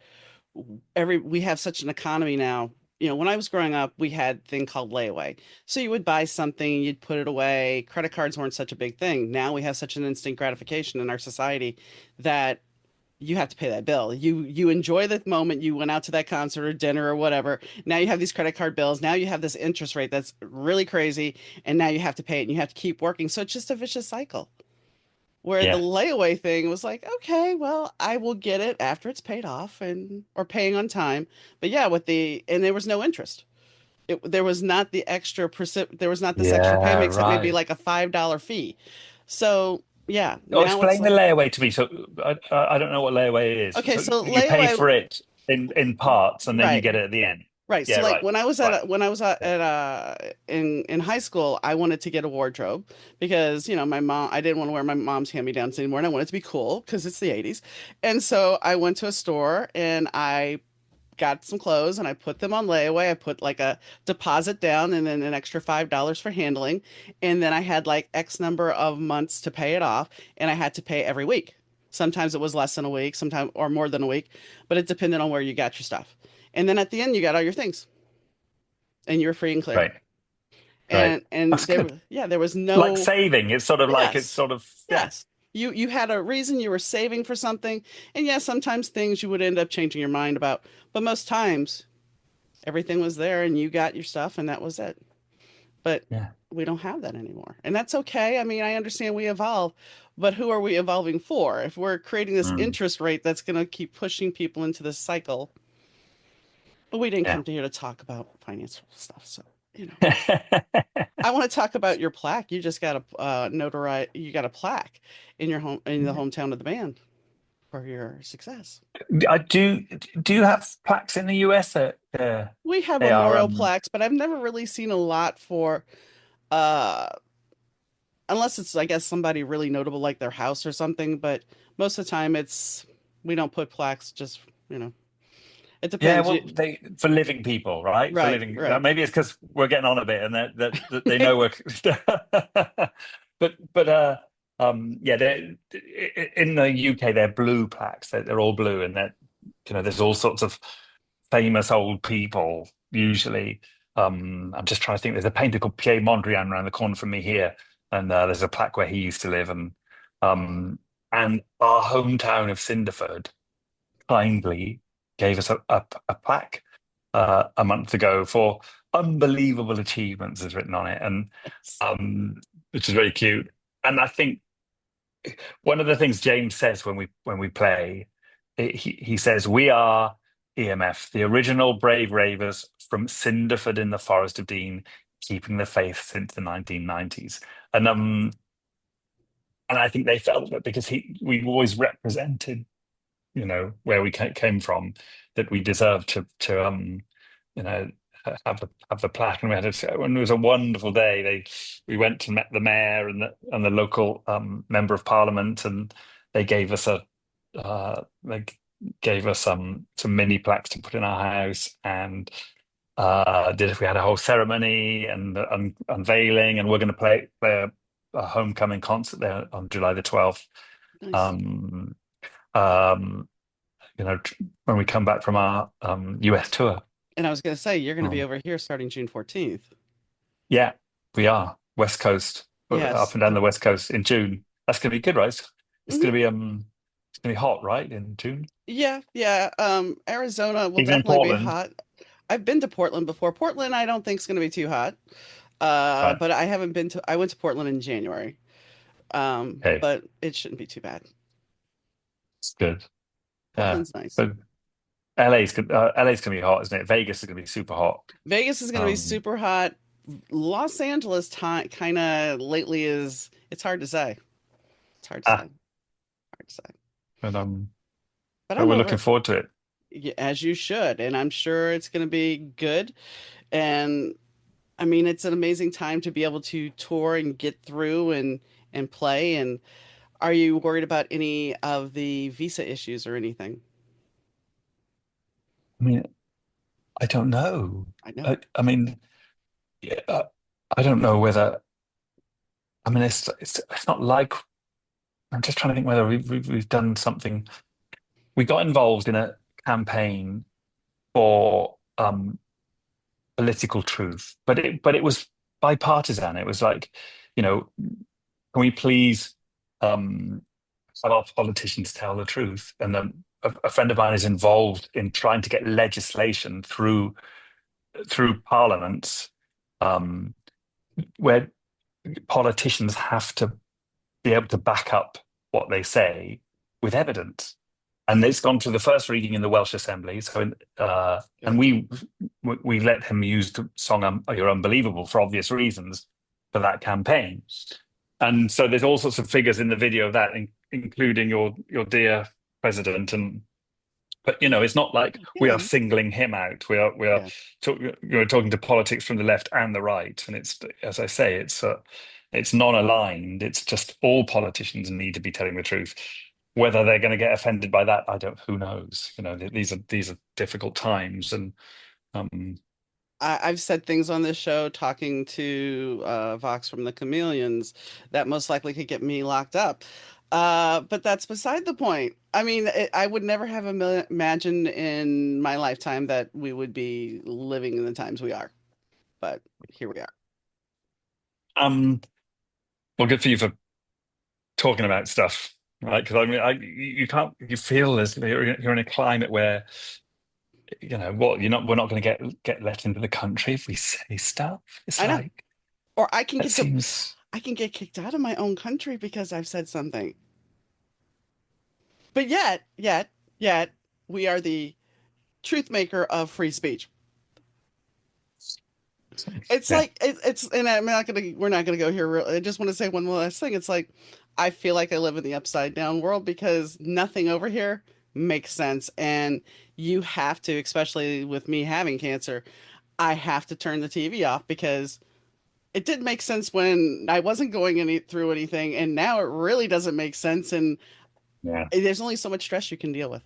every we have such an economy now. You know, when I was growing up, we had a thing called layaway. So you would buy something, you'd put it away. Credit cards weren't such a big thing. Now we have such an instant gratification in our society that you have to pay that bill. You enjoy the moment you went out to that concert or dinner or whatever. Now you have these credit card bills. Now you have this interest rate that's really crazy, and now you have to pay it and you have to keep working. So it's just a vicious cycle. Where the Yeah, layaway thing was like, okay, well, I will get it after it's paid off and or paying on time. But yeah, and there was no interest. There was not the there was not this extra yeah, payment except maybe right. like a $5 fee. So yeah, Oh, now it's explain the like, layaway to me. So I don't know what layaway is. okay, So so you pay layaway, for it in parts and then you right. get it at the end. Right. Yeah, So like right, when I was right. Yeah, in high school, I wanted to get a wardrobe because, you know, my mom I didn't want to wear my mom's hand-me-downs anymore and I wanted to be cool because it's the 80s. And so I went to a store and I got some clothes and I put them on layaway. I put like a deposit down and then an extra $5 for handling. And then I had like X number of months to pay it off and I had to pay every week. Sometimes it was less than a week, sometimes or more than a week, but it depended on where you got your stuff. And then at the end you got all your things and you were free and clear. right, right. And That's there good. was yeah, there was Like no saving. It's sort of like it's yes. sort of yeah, Yes. You had a reason you were saving for something. And yeah, sometimes things you would end up changing your mind about, but most times everything was there and you got your stuff and that was it. But yeah. we don't have that anymore. And that's okay. I mean, I understand we evolve, but who are we evolving for? If we're creating this Mm, interest rate that's going to keep pushing people into this cycle, but we didn't yeah. come to here to talk about financial stuff. So, you know, I want to talk about your plaque. You just got a you got a plaque in your home in the hometown of the band for your success. I do. Do you have plaques in the US? We have They are memorial plaques, but I've never really seen a lot for uh unless it's I guess somebody really notable like their house or something, but most of the time it's we don't put plaques just, you know. It Yeah, depends. well, they for living people, right? For Right, living, right. maybe it's because we're getting on a bit, and that they know we're. But yeah, they in the UK they're blue plaques. They're all blue, and there's all sorts of famous old people usually. I'm just trying to think. There's a painter called Pierre Mondrian around the corner from me here, and there's a plaque where he used to live, um, and our hometown of Cinderford kindly gave us a plaque a month ago for unbelievable achievements is written on it, and Yes. um, which is very cute. And I think one of the things James says when we play, he says we are EMF, the original brave ravers from Cinderford in the Forest of Dean, keeping the faith since the 1990s. And I think they felt that because we've always represented where we came from, that we deserve to you know have the plaque. And we had when it was a wonderful day. We went and met the mayor and the local member of parliament, and they gave us they gave us some mini plaques to put in our house, and we had a whole ceremony and unveiling, and we're going to play a homecoming concert there on July the 12th. Nice. Um, um, when we come back from our US tour. And I was going to say, you're going to be Um, over here starting June 14th. yeah, we are West Coast, up Yes. and down the West Coast in June. That's going to be good, right? It's Hmm. going to be hot, right, in June, Yeah, yeah. Arizona will even in definitely be Portland. hot. I've been to Portland before. Portland, I don't think is going to be too hot. Right. But I haven't been to, I went to Portland in January. Okay, But it shouldn't be too bad. it's good. Yeah, Portland's nice. but LA's going to be hot, isn't it? Vegas is going to be super hot. Vegas is going to be Um, super hot. Los Angeles time kind of lately is it's hard to say. It's hard to say. ah, Hard to say. but But but I'm we're looking over forward to it. as you should, and I'm sure it's going to be good. And I mean, it's an amazing time to be able to tour and get through and play. And Are you worried about any of the visa issues or anything? I mean, I don't know. I know. I mean, yeah, I don't know whether. I mean, it's not like I'm just trying to think whether we've done something. We got involved in a campaign for political truth, but it was bipartisan. It was like, can we please um, have our politicians tell the truth? And a friend of mine is involved in trying to get legislation through parliaments um, where politicians have to be able to back up what they say with evidence. And it's gone to the first reading in the Welsh Assembly. And Good. we let him use the song "You're Unbelievable" for obvious reasons for that campaign. And so there's all sorts of figures in the video of that, including your dear president. And but it's not like we are Yeah. singling him out. We are Yeah. talking to politics from the left and the right, and it's, as I say, it's non-aligned. It's just all politicians need to be telling the truth. Whether they're going to get offended by that, I don't. Who knows? These are difficult times, and um, I've said things on this show talking to Vox from the Chameleons that most likely could get me locked up. But that's beside the point. I mean, I would never have imagined in my lifetime that we would be living in the times we are. But here we are. um, well, good for you for talking about stuff, right? Because I mean, you can't. You feel as you're in a climate where what we're not going to get let into the country if we say stuff. It's I know. like Or I can that get to, seems. I can get kicked out of my own country because I've said something. But yet, we are the truth maker of free speech. It's Yeah, like and we're not gonna go here. I just want to say one more last thing. It's like I feel like I live in the upside down world because nothing over here makes sense, and you have to, especially with me having cancer, I have to turn the TV off because it didn't make sense when I wasn't going through anything, and now it really doesn't make sense, and yeah, there's only so much stress you can deal with.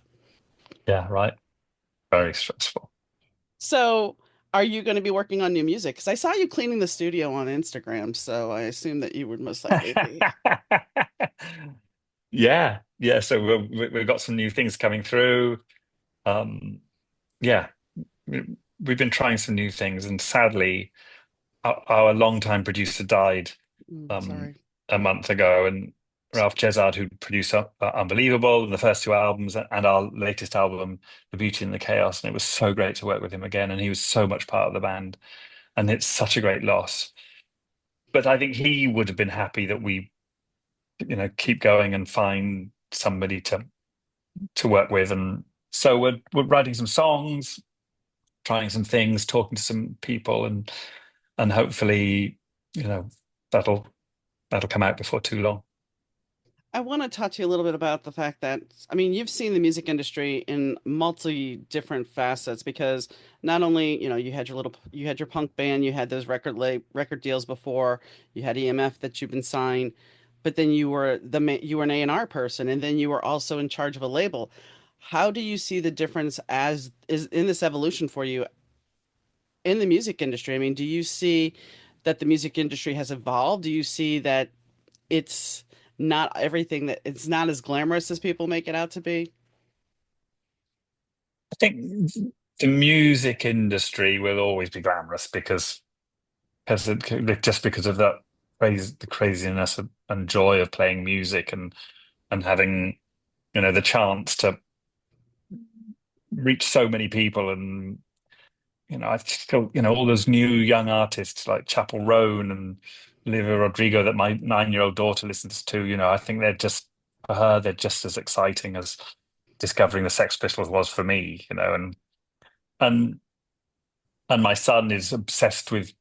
yeah. Right. Very stressful. So, are you going to be working on new music? Because I saw you cleaning the studio on Instagram, so I assume that you would most likely be. Yeah, yeah. So we've got some new things coming through. Um, yeah, we've been trying some new things, and sadly, our longtime producer died um, Sorry. a month ago, and Ralph Jezard, who produced Unbelievable and the first two albums, and our latest album, The Beauty and the Chaos, and it was so great to work with him again, and he was so much part of the band, and it's such a great loss. But I think he would have been happy that we, keep going and find somebody to work with, and so we're writing some songs, trying some things, talking to some people, and hopefully, you know, that'll that'll come out before too long. I want to talk to you a little bit about the fact that, I mean, you've seen the music industry in multi different facets because not only, you had your punk band, you had those record deals before, you had EMF that you've been signed, but then you were an A&R person, and then you were also in charge of a label. How do you see the difference as is in this evolution for you in the music industry? I mean, do you see that the music industry has evolved? Do you see that it's not everything that it's not as glamorous as people make it out to be? I think the music industry will always be glamorous just because of the craziness and joy of playing music and having the chance to reach so many people. And I still, all those new young artists like Chapel Roan and Olivia Rodrigo that my 9-year-old daughter listens to. I think for her, they're just as exciting as discovering the Sex Pistols was for me. And and my son is obsessed with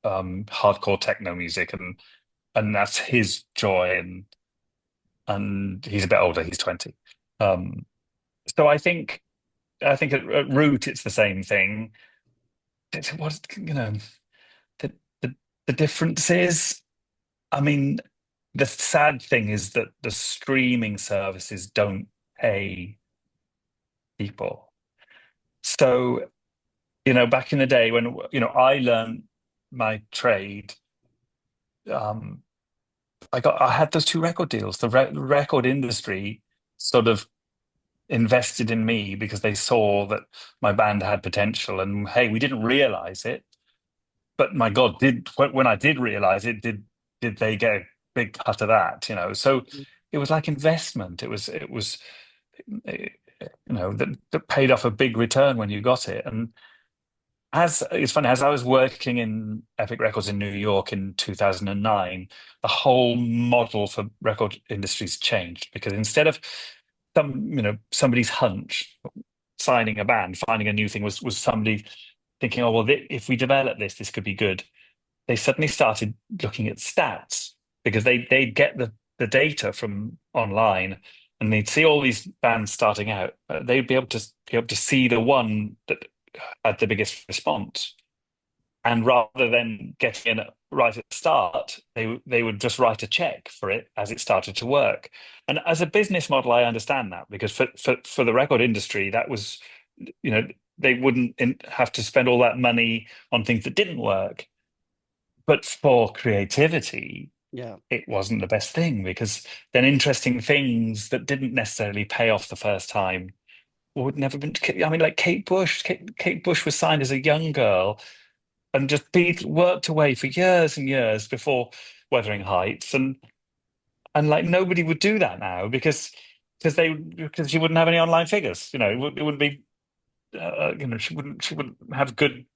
hardcore techno music, and that's his joy. And he's a bit older; he's 20. Um, so I think at root it's the same thing. What the the the difference is, I mean. the sad thing is that the streaming services don't pay people. So, back in the day when, I learned my trade, um, I had those two record deals. The record industry sort of invested in me because they saw that my band had potential. And hey, we didn't realize it, but my God, did when I did realize it, did they get a big cut of that? So it was like investment. It was that paid off a big return when you got it. And as it's funny, as I was working in Epic Records in New York in 2009, the whole model for record industries changed because instead of somebody's hunch signing a band, finding a new thing was somebody thinking, oh well, if we develop this, this could be good. They suddenly started looking at stats because they'd get the data from online and they'd see all these bands starting out. They'd be able to see the one that had the biggest response. And rather than getting in right at the start, they would just write a check for it as it started to work. And as a business model, I understand that because for the record industry, that was, you know, they wouldn't have to spend all that money on things that didn't work. But for creativity, Yeah. it wasn't the best thing because then interesting things that didn't necessarily pay off the first time would never been. I mean, like Kate Bush. Kate Bush was signed as a young girl and just be worked away for years and years before Wuthering Heights, and like nobody would do that now because she wouldn't have any online figures. It wouldn't be. She wouldn't have good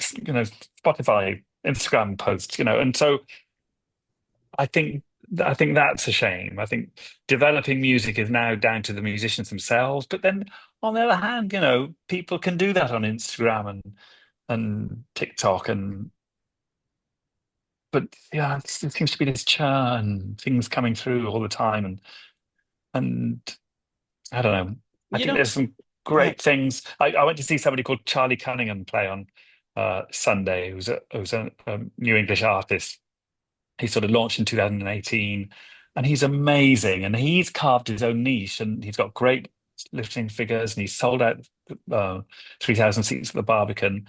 Spotify, Instagram posts. And so I think that's a shame. I think developing music is now down to the musicians themselves. But then on the other hand, people can do that on Instagram and TikTok but yeah, there seems to be this churn, things coming through all the time, and I don't know. I You think know, there's some go ahead. great things. I went to see somebody called Charlie Cunningham play on Sunday, who's a new English artist. He sort of launched in 2018, and he's amazing. And he's carved his own niche, and he's got great lifting figures, and he's sold out 3,000 seats at the Barbican.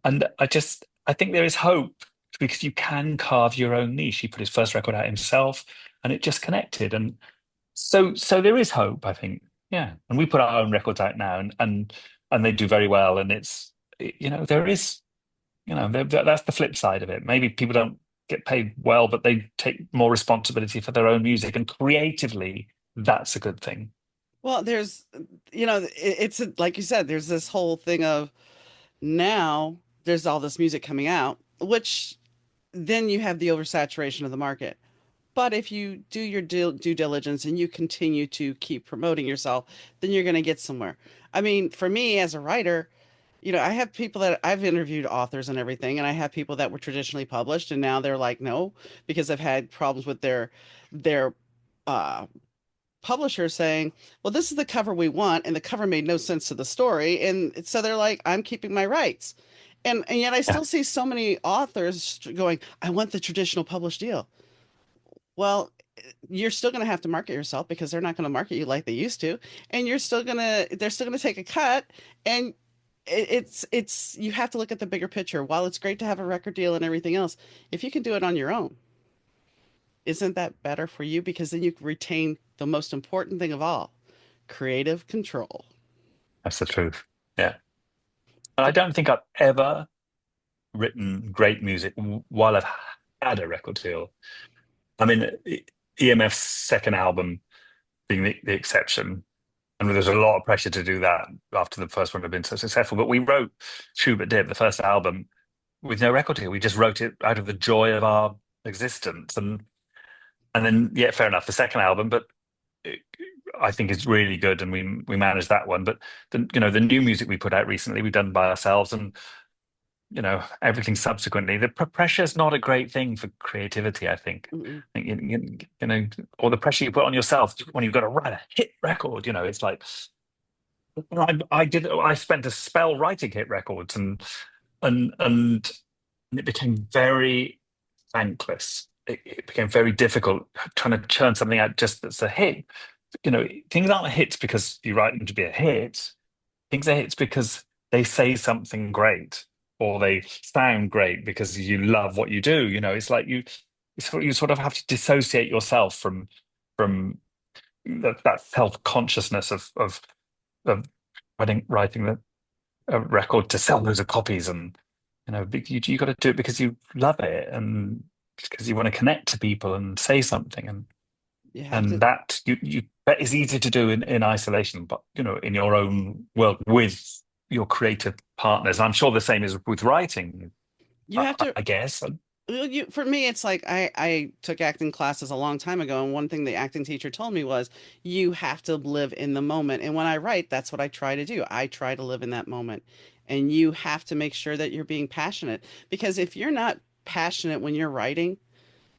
And I think there is hope because you can carve your own niche. He put his first record out himself, and it just connected. And so there is hope, I think. Yeah, and we put our own records out now, and they do very well. And there is, that's the flip side of it. Maybe people don't get paid well, but they take more responsibility for their own music, and creatively, that's a good thing. Well, like you said, there's this whole thing of now there's all this music coming out, which then you have the oversaturation of the market. But if you do your due diligence and you continue to keep promoting yourself, then you're going to get somewhere. I mean, for me as a writer, I have people that I've interviewed authors and everything, and I have people that were traditionally published, and now they're like, no, because I've had problems with their uh, publisher saying, well, this is the cover we want, and the cover made no sense to the story, and so they're like, I'm keeping my rights. And yet I Yeah, still see so many authors going, I want the traditional published deal. Well, you're still going to have to market yourself because they're not going to market you like they used to, and they're still going to take a cut, and you have to look at the bigger picture. While it's great to have a record deal and everything else, if you can do it on your own, isn't that better for you? Because then you can retain the most important thing of all, creative control. that's the truth. Yeah, and I don't think I've ever written great music while I've had a record deal. I mean, EMF's second album being the exception. And there's a lot of pressure to do that after the first one had been so successful. But we wrote Schubert Dip, the first album, with no record deal. We just wrote it out of the joy of our existence. And then, yeah, fair enough, the second album, but it, I think it's really good, and we managed that one. But the new music we put out recently, we've done by ourselves, and everything subsequently. The pressure is not a great thing for creativity, I think. Mm-mm. I think, or the pressure you put on yourself when you've got to write a hit record. It's like I spent a spell writing hit records, and it became very thankless. it became very difficult trying to churn something out just that's a hit. Things aren't hits because you write them to be a hit. Things are hits because they say something great or they sound great because you love what you do. It's like you sort of have to dissociate yourself from that self-consciousness of writing a record to sell loads of copies, and you got to do it because you love it and because you want to connect to people and say something, You have and to. that you that is easy to do in isolation, but in your own world with your creative partners. I'm sure the same is with writing. You I, have I to. I guess. Well, for me, it's like I took acting classes a long time ago, and one thing the acting teacher told me was you have to live in the moment. And when I write, that's what I try to do. I try to live in that moment. And you have to make sure that you're being passionate, because if you're not passionate when you're writing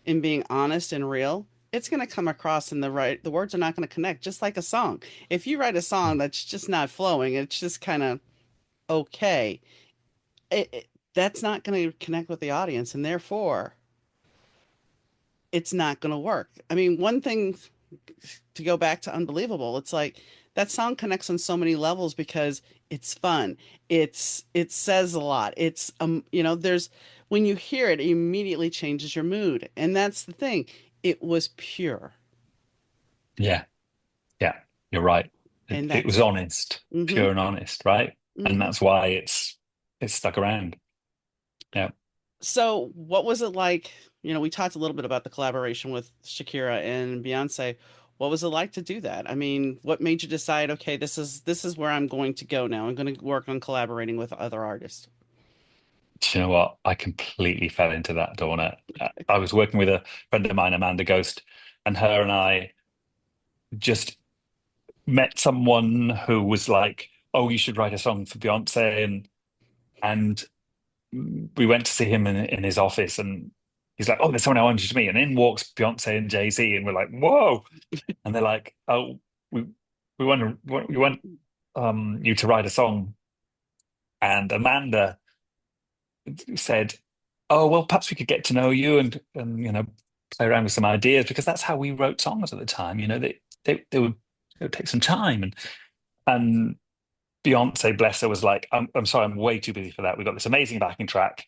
and being honest and real, it's going to come across in the words are not going to connect, just like a song. If you write a song that's just not flowing, it's just kind of okay. That's not going to connect with the audience, and therefore it's not going to work. I mean, one thing, to go back to Unbelievable, it's like that song connects on so many levels because it's fun. It says a lot. There's when you hear it, it immediately changes your mood. And that's the thing. It was pure. Yeah, yeah, you're right. It, And it was that's honest, mhm. pure and honest, right? And Mhm. that's why it's stuck around. Yeah. So, what was it like? We talked a little bit about the collaboration with Shakira and Beyonce. What was it like to do that? I mean, what made you decide, okay, this is where I'm going to go now. I'm going to work on collaborating with other artists. Do you know what? I completely fell into that, Donna. I was working with a friend of mine, Amanda Ghost, and her and I just met someone who was like, "Oh, you should write a song for Beyonce," and we went to see him in his office, and he's like, "Oh, there's someone I want you to meet," and in walks Beyonce and Jay-Z, and we're like, "Whoa!" And they're like, "Oh, we we want you to write a song," and Amanda said, "Oh, well, perhaps we could get to know you and play around with some ideas because that's how we wrote songs at the time. They would take some time and Beyonce, bless her, was like, I'm sorry, I'm way too busy for that. We've got this amazing backing track.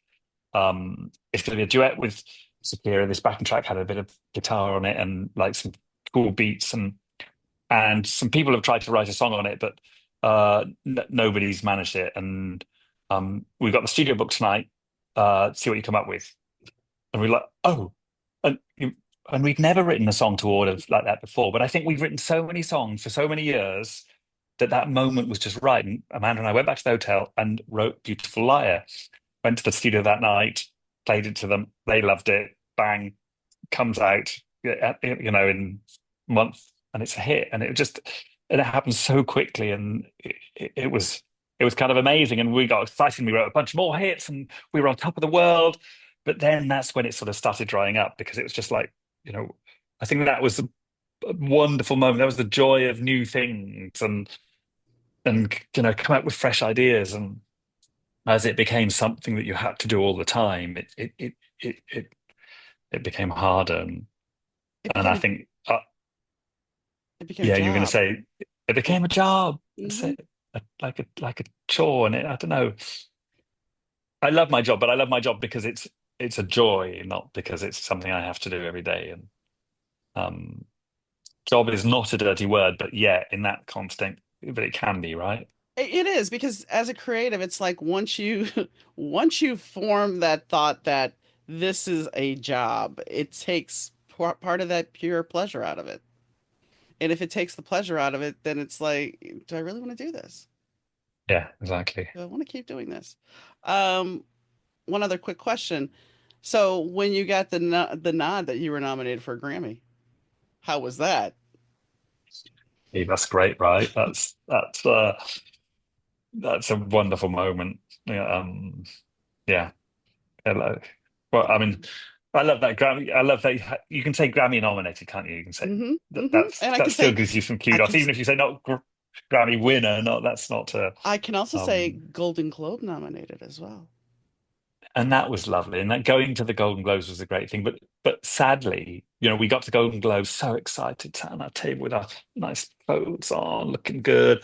It's going to be a duet with Shakira. This backing track had a bit of guitar on it and like some cool beats and some people have tried to write a song on it, but nobody's managed it. And we've got the studio book tonight. See what you come up with." And we're like, "Oh," and and we'd never written a song to order like that before. But I think we've written so many songs for so many years that that moment was just right. And Amanda and I went back to the hotel and wrote "Beautiful Liar." Went to the studio that night, played it to them. They loved it. Bang, comes out, in a month, and it's a hit. And it happened so quickly, and it was kind of amazing. And we got excited. And we wrote a bunch more hits, and we were on top of the world. But then that's when it sort of started drying up because it was just like, you know, I think that was a wonderful moment. That was the joy of new things and come up with fresh ideas. And as it became something that you had to do all the time, it became harder. It And became I a think, it became a yeah, you're going to job. say it became a job. That's Hmm. it, like a chore, and I don't know. I love my job, but I love my job because it's a joy, not because it's something I have to do every day. And um, job is not a dirty word, but yeah, in that constant, but it can be, right? It is, because as a creative, it's like once you once you form that thought that this is a job, it takes part of that pure pleasure out of it. And if it takes the pleasure out of it, then it's like, do I really want to do this? Yeah, exactly. Do I want to keep doing this? Um, One other quick question. So when you got the nod that you were nominated for a Grammy, how was that? Hey, that's great, right? That's a wonderful moment. Yeah, yeah. Hello. Well, I mean, I love that Grammy. I love that you can say Grammy nominated, can't you? You can say that. That's And I that can still say, gives you some I kudos, can, even if you say not Grammy winner. Not that's not. I can also say Um, Golden Globe nominated as well. and that was lovely. And that going to the Golden Globes was a great thing. But sadly, we got to Golden Globes so excited, sat on our table with our nice clothes on, looking good.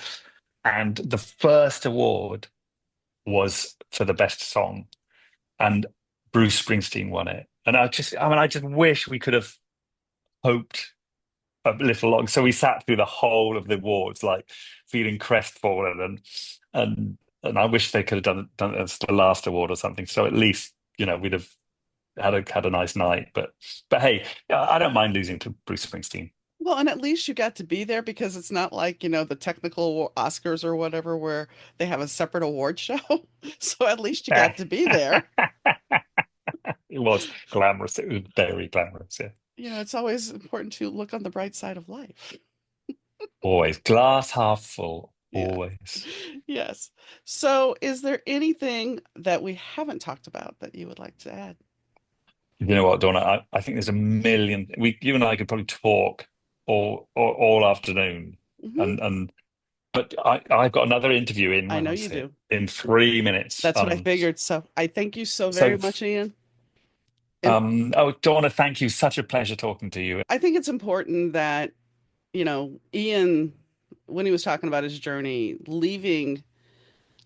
And the first award was for the best song, and Bruce Springsteen won it. And I just wish we could have hoped a little long. So we sat through the whole of the awards, like feeling crestfallen, and I wish they could have done it as the last award or something. So at least we'd have had a nice night. But hey, I don't mind losing to Bruce Springsteen. Well, and at least you got to be there because it's not like, the technical Oscars or whatever where they have a separate award show. So at least you got to be there. It was glamorous. It was very glamorous. Yeah, It's always important to look on the bright side of life. always glass half full. Yeah. Always. Yes. So is there anything that we haven't talked about that you would like to add? You know what, Donna? I think there's a million. You and I could probably talk all afternoon, Hmm. and but I've got another interview in. I When know was you it? do. In 3 minutes. That's what I figured. So I thank you so very So much, Ian. And oh, Donna, thank you. Such a pleasure talking to you. I think it's important that, Ian, when he was talking about his journey, leaving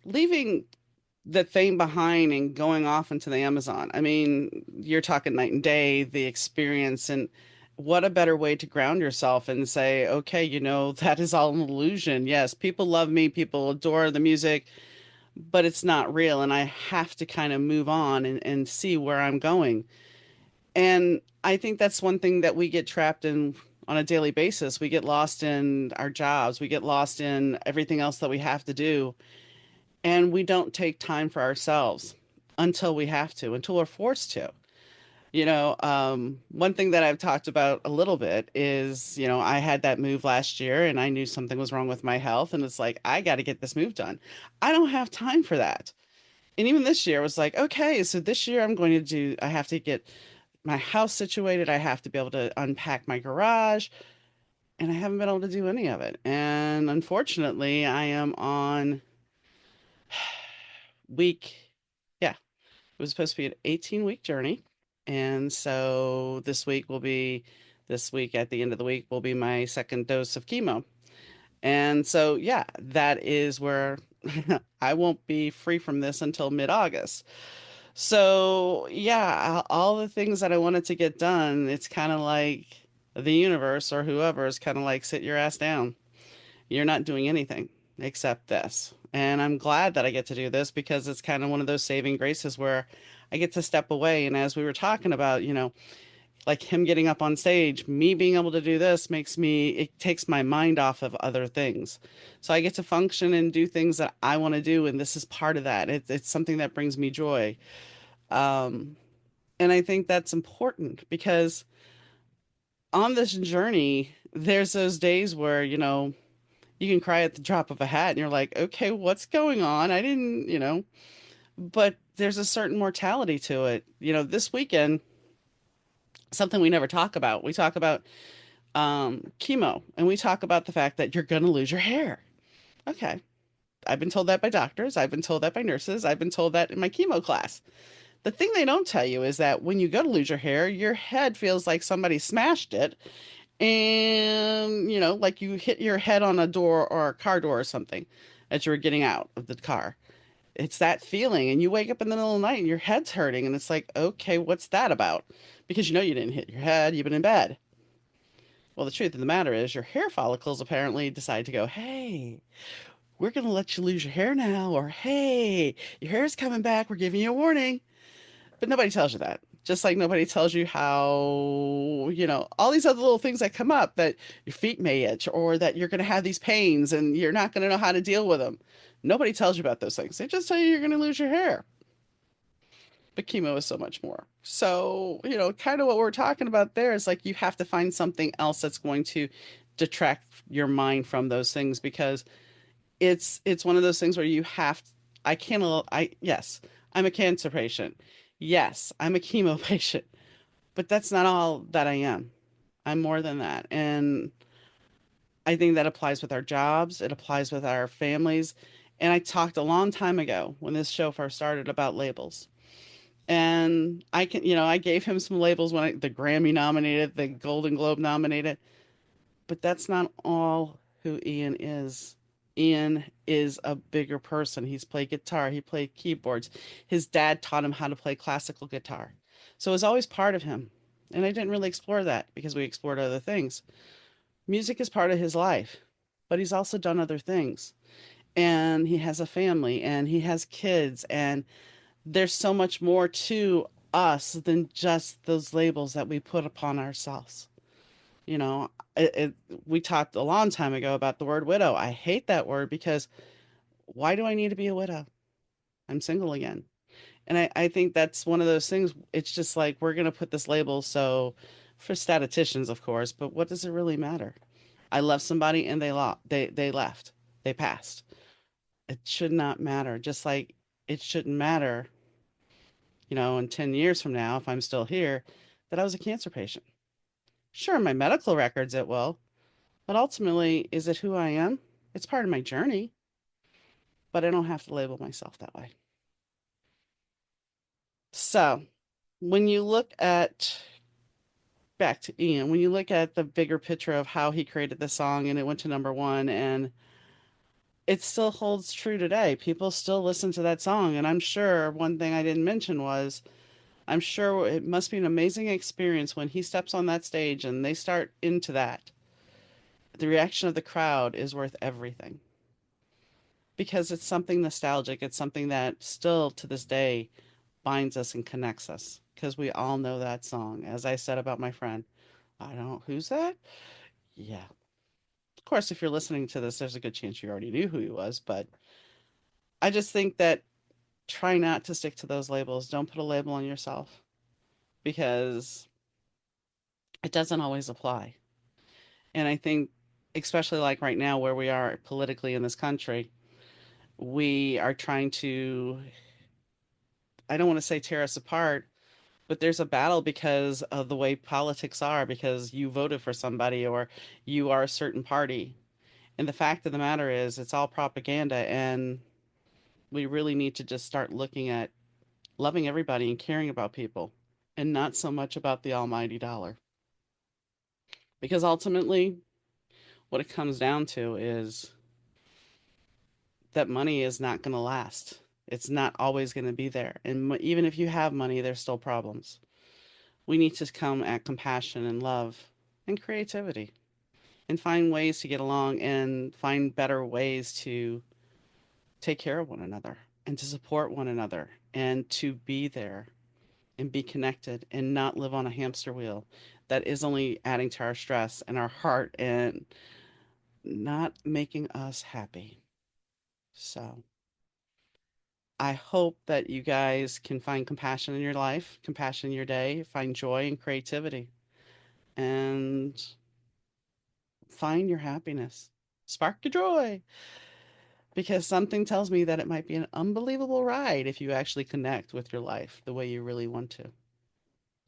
the thing behind and going off into the Amazon. I mean, you're talking night and day, the experience, and what a better way to ground yourself and say, okay, that is all an illusion. Yes, people love me, people adore the music, but it's not real. And I have to kind of move on and see where I'm going. And I think that's one thing that we get trapped in on a daily basis. We get lost in our jobs, we get lost in everything else that we have to do, and we don't take time for ourselves until we have to, until we're forced to. One thing that I've talked about a little bit is, I had that move last year and I knew something was wrong with my health. And it's like, I got to get this move done. I don't have time for that. And even this year was like, okay, so this year I have to get my house situated. I have to be able to unpack my garage. And I haven't been able to do any of it. And unfortunately, I am on week, yeah, it was supposed to be an 18-week journey. And so this week at the end of the week will be my second dose of chemo. And so, yeah, that is where I won't be free from this until mid-August. So, yeah, all the things that I wanted to get done, it's kind of like the universe or whoever is kind of like, sit your ass down. You're not doing anything except this. And I'm glad that I get to do this because it's kind of one of those saving graces where I get to step away. And as we were talking about, like him getting up on stage, me being able to do this it takes my mind off of other things. So I get to function and do things that I want to do. And this is part of that. It's something that brings me joy. Um, and I think that's important because on this journey, there's those days where, you can cry at the drop of a hat and you're like, okay, what's going on? I didn't, but there's a certain mortality to it. This weekend, something we never talk about. We talk about chemo and we talk about the fact that you're going to lose your hair. Okay. I've been told that by doctors. I've been told that by nurses. I've been told that in my chemo class. The thing they don't tell you is that when you go to lose your hair, your head feels like somebody smashed it and like you hit your head on a door or a car door or something as you were getting out of the car. It's that feeling, and you wake up in the middle of the night and your head's hurting, and it's like, okay, what's that about? Because you didn't hit your head, you've been in bed. Well, the truth of the matter is your hair follicles apparently decide to go, hey, we're going to let you lose your hair now, or hey, your hair's coming back, we're giving you a warning. But nobody tells you that. Just like nobody tells you how, all these other little things that come up that your feet may itch or that you're going to have these pains and you're not going to know how to deal with them. Nobody tells you about those things. They just tell you you're going to lose your hair. But chemo is so much more. So, kind of what we're talking about there is like you have to find something else that's going to detract your mind from those things because it's one of those things where you have I can't I yes, I'm a cancer patient. Yes, I'm a chemo patient, but that's not all that I am. I'm more than that. And I think that applies with our jobs, it applies with our families. And I talked a long time ago when this show first started about labels. And I can, I gave him some labels when the Grammy nominated, the Golden Globe nominated, but that's not all who Ian is. Ian is a bigger person. He's played guitar, he played keyboards. His dad taught him how to play classical guitar. So it was always part of him. And I didn't really explore that because we explored other things. Music is part of his life, but he's also done other things. And he has a family and he has kids, and there's so much more to us than just those labels that we put upon ourselves. You know, we talked a long time ago about the word widow. I hate that word because why do I need to be a widow? I'm single again. And I think that's one of those things. It's just like we're going to put this label. So for statisticians, of course, but what does it really matter? I love somebody and they left. They passed. It should not matter. Just like it shouldn't matter, in 10 years from now, if I'm still here, that I was a cancer patient. Sure, my medical records it will, but ultimately, is it who I am? It's part of my journey, but I don't have to label myself that way. So, when you look at back to Ian, when you look at the bigger picture of how he created the song and it went to number one, and it still holds true today. People still listen to that song. And I'm sure one thing I didn't mention was I'm sure it must be an amazing experience when he steps on that stage and they start into that. The reaction of the crowd is worth everything because it's something nostalgic. It's something that still to this day binds us and connects us because we all know that song. As I said about my friend, I don't, who's that? Yeah. Of course, if you're listening to this, there's a good chance you already knew who he was, but I just think that try not to stick to those labels. Don't put a label on yourself because it doesn't always apply. And I think, especially like right now where we are politically in this country, we are trying to, I don't want to say tear us apart, but there's a battle because of the way politics are, because you voted for somebody or you are a certain party. And the fact of the matter is, it's all propaganda. And we really need to just start looking at loving everybody and caring about people and not so much about the almighty dollar. Because ultimately, what it comes down to is that money is not going to last. It's not always going to be there. And even if you have money, there's still problems. We need to come at compassion and love and creativity and find ways to get along and find better ways to take care of one another and to support one another and to be there and be connected and not live on a hamster wheel that is only adding to our stress and our heart and not making us happy. So I hope that you guys can find compassion in your life, compassion in your day, find joy and creativity, and find your happiness. Spark your joy. Because something tells me that it might be an unbelievable ride if you actually connect with your life the way you really want to.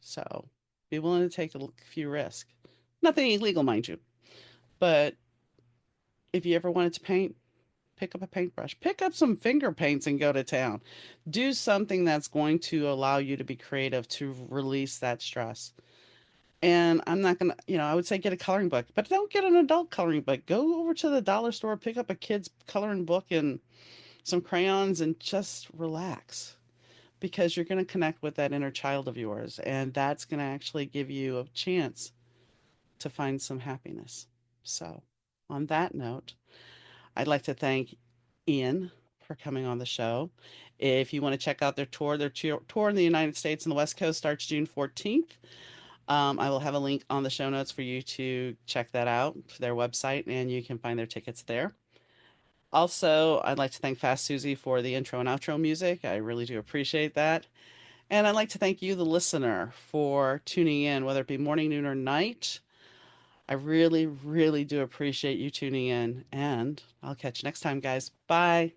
So be willing to take a few risks. Nothing illegal, mind you. But if you ever wanted to paint, pick up a paintbrush, pick up some finger paints and go to town. Do something that's going to allow you to be creative to release that stress. And I'm not gonna, I would say get a coloring book, but don't get an adult coloring book. Go over to the dollar store, pick up a kid's coloring book and some crayons and just relax because you're going to connect with that inner child of yours. And that's going to actually give you a chance to find some happiness. So, on that note, I'd like to thank Ian for coming on the show. If you want to check out their tour in the United States and the West Coast starts June 14th. I will have a link on the show notes for you to check that out, their website, and you can find their tickets there. Also, I'd like to thank Fast Susie for the intro and outro music. I really do appreciate that. And I'd like to thank you, the listener, for tuning in, whether it be morning, noon, or night. I really, really do appreciate you tuning in. And I'll catch you next time, guys. Bye.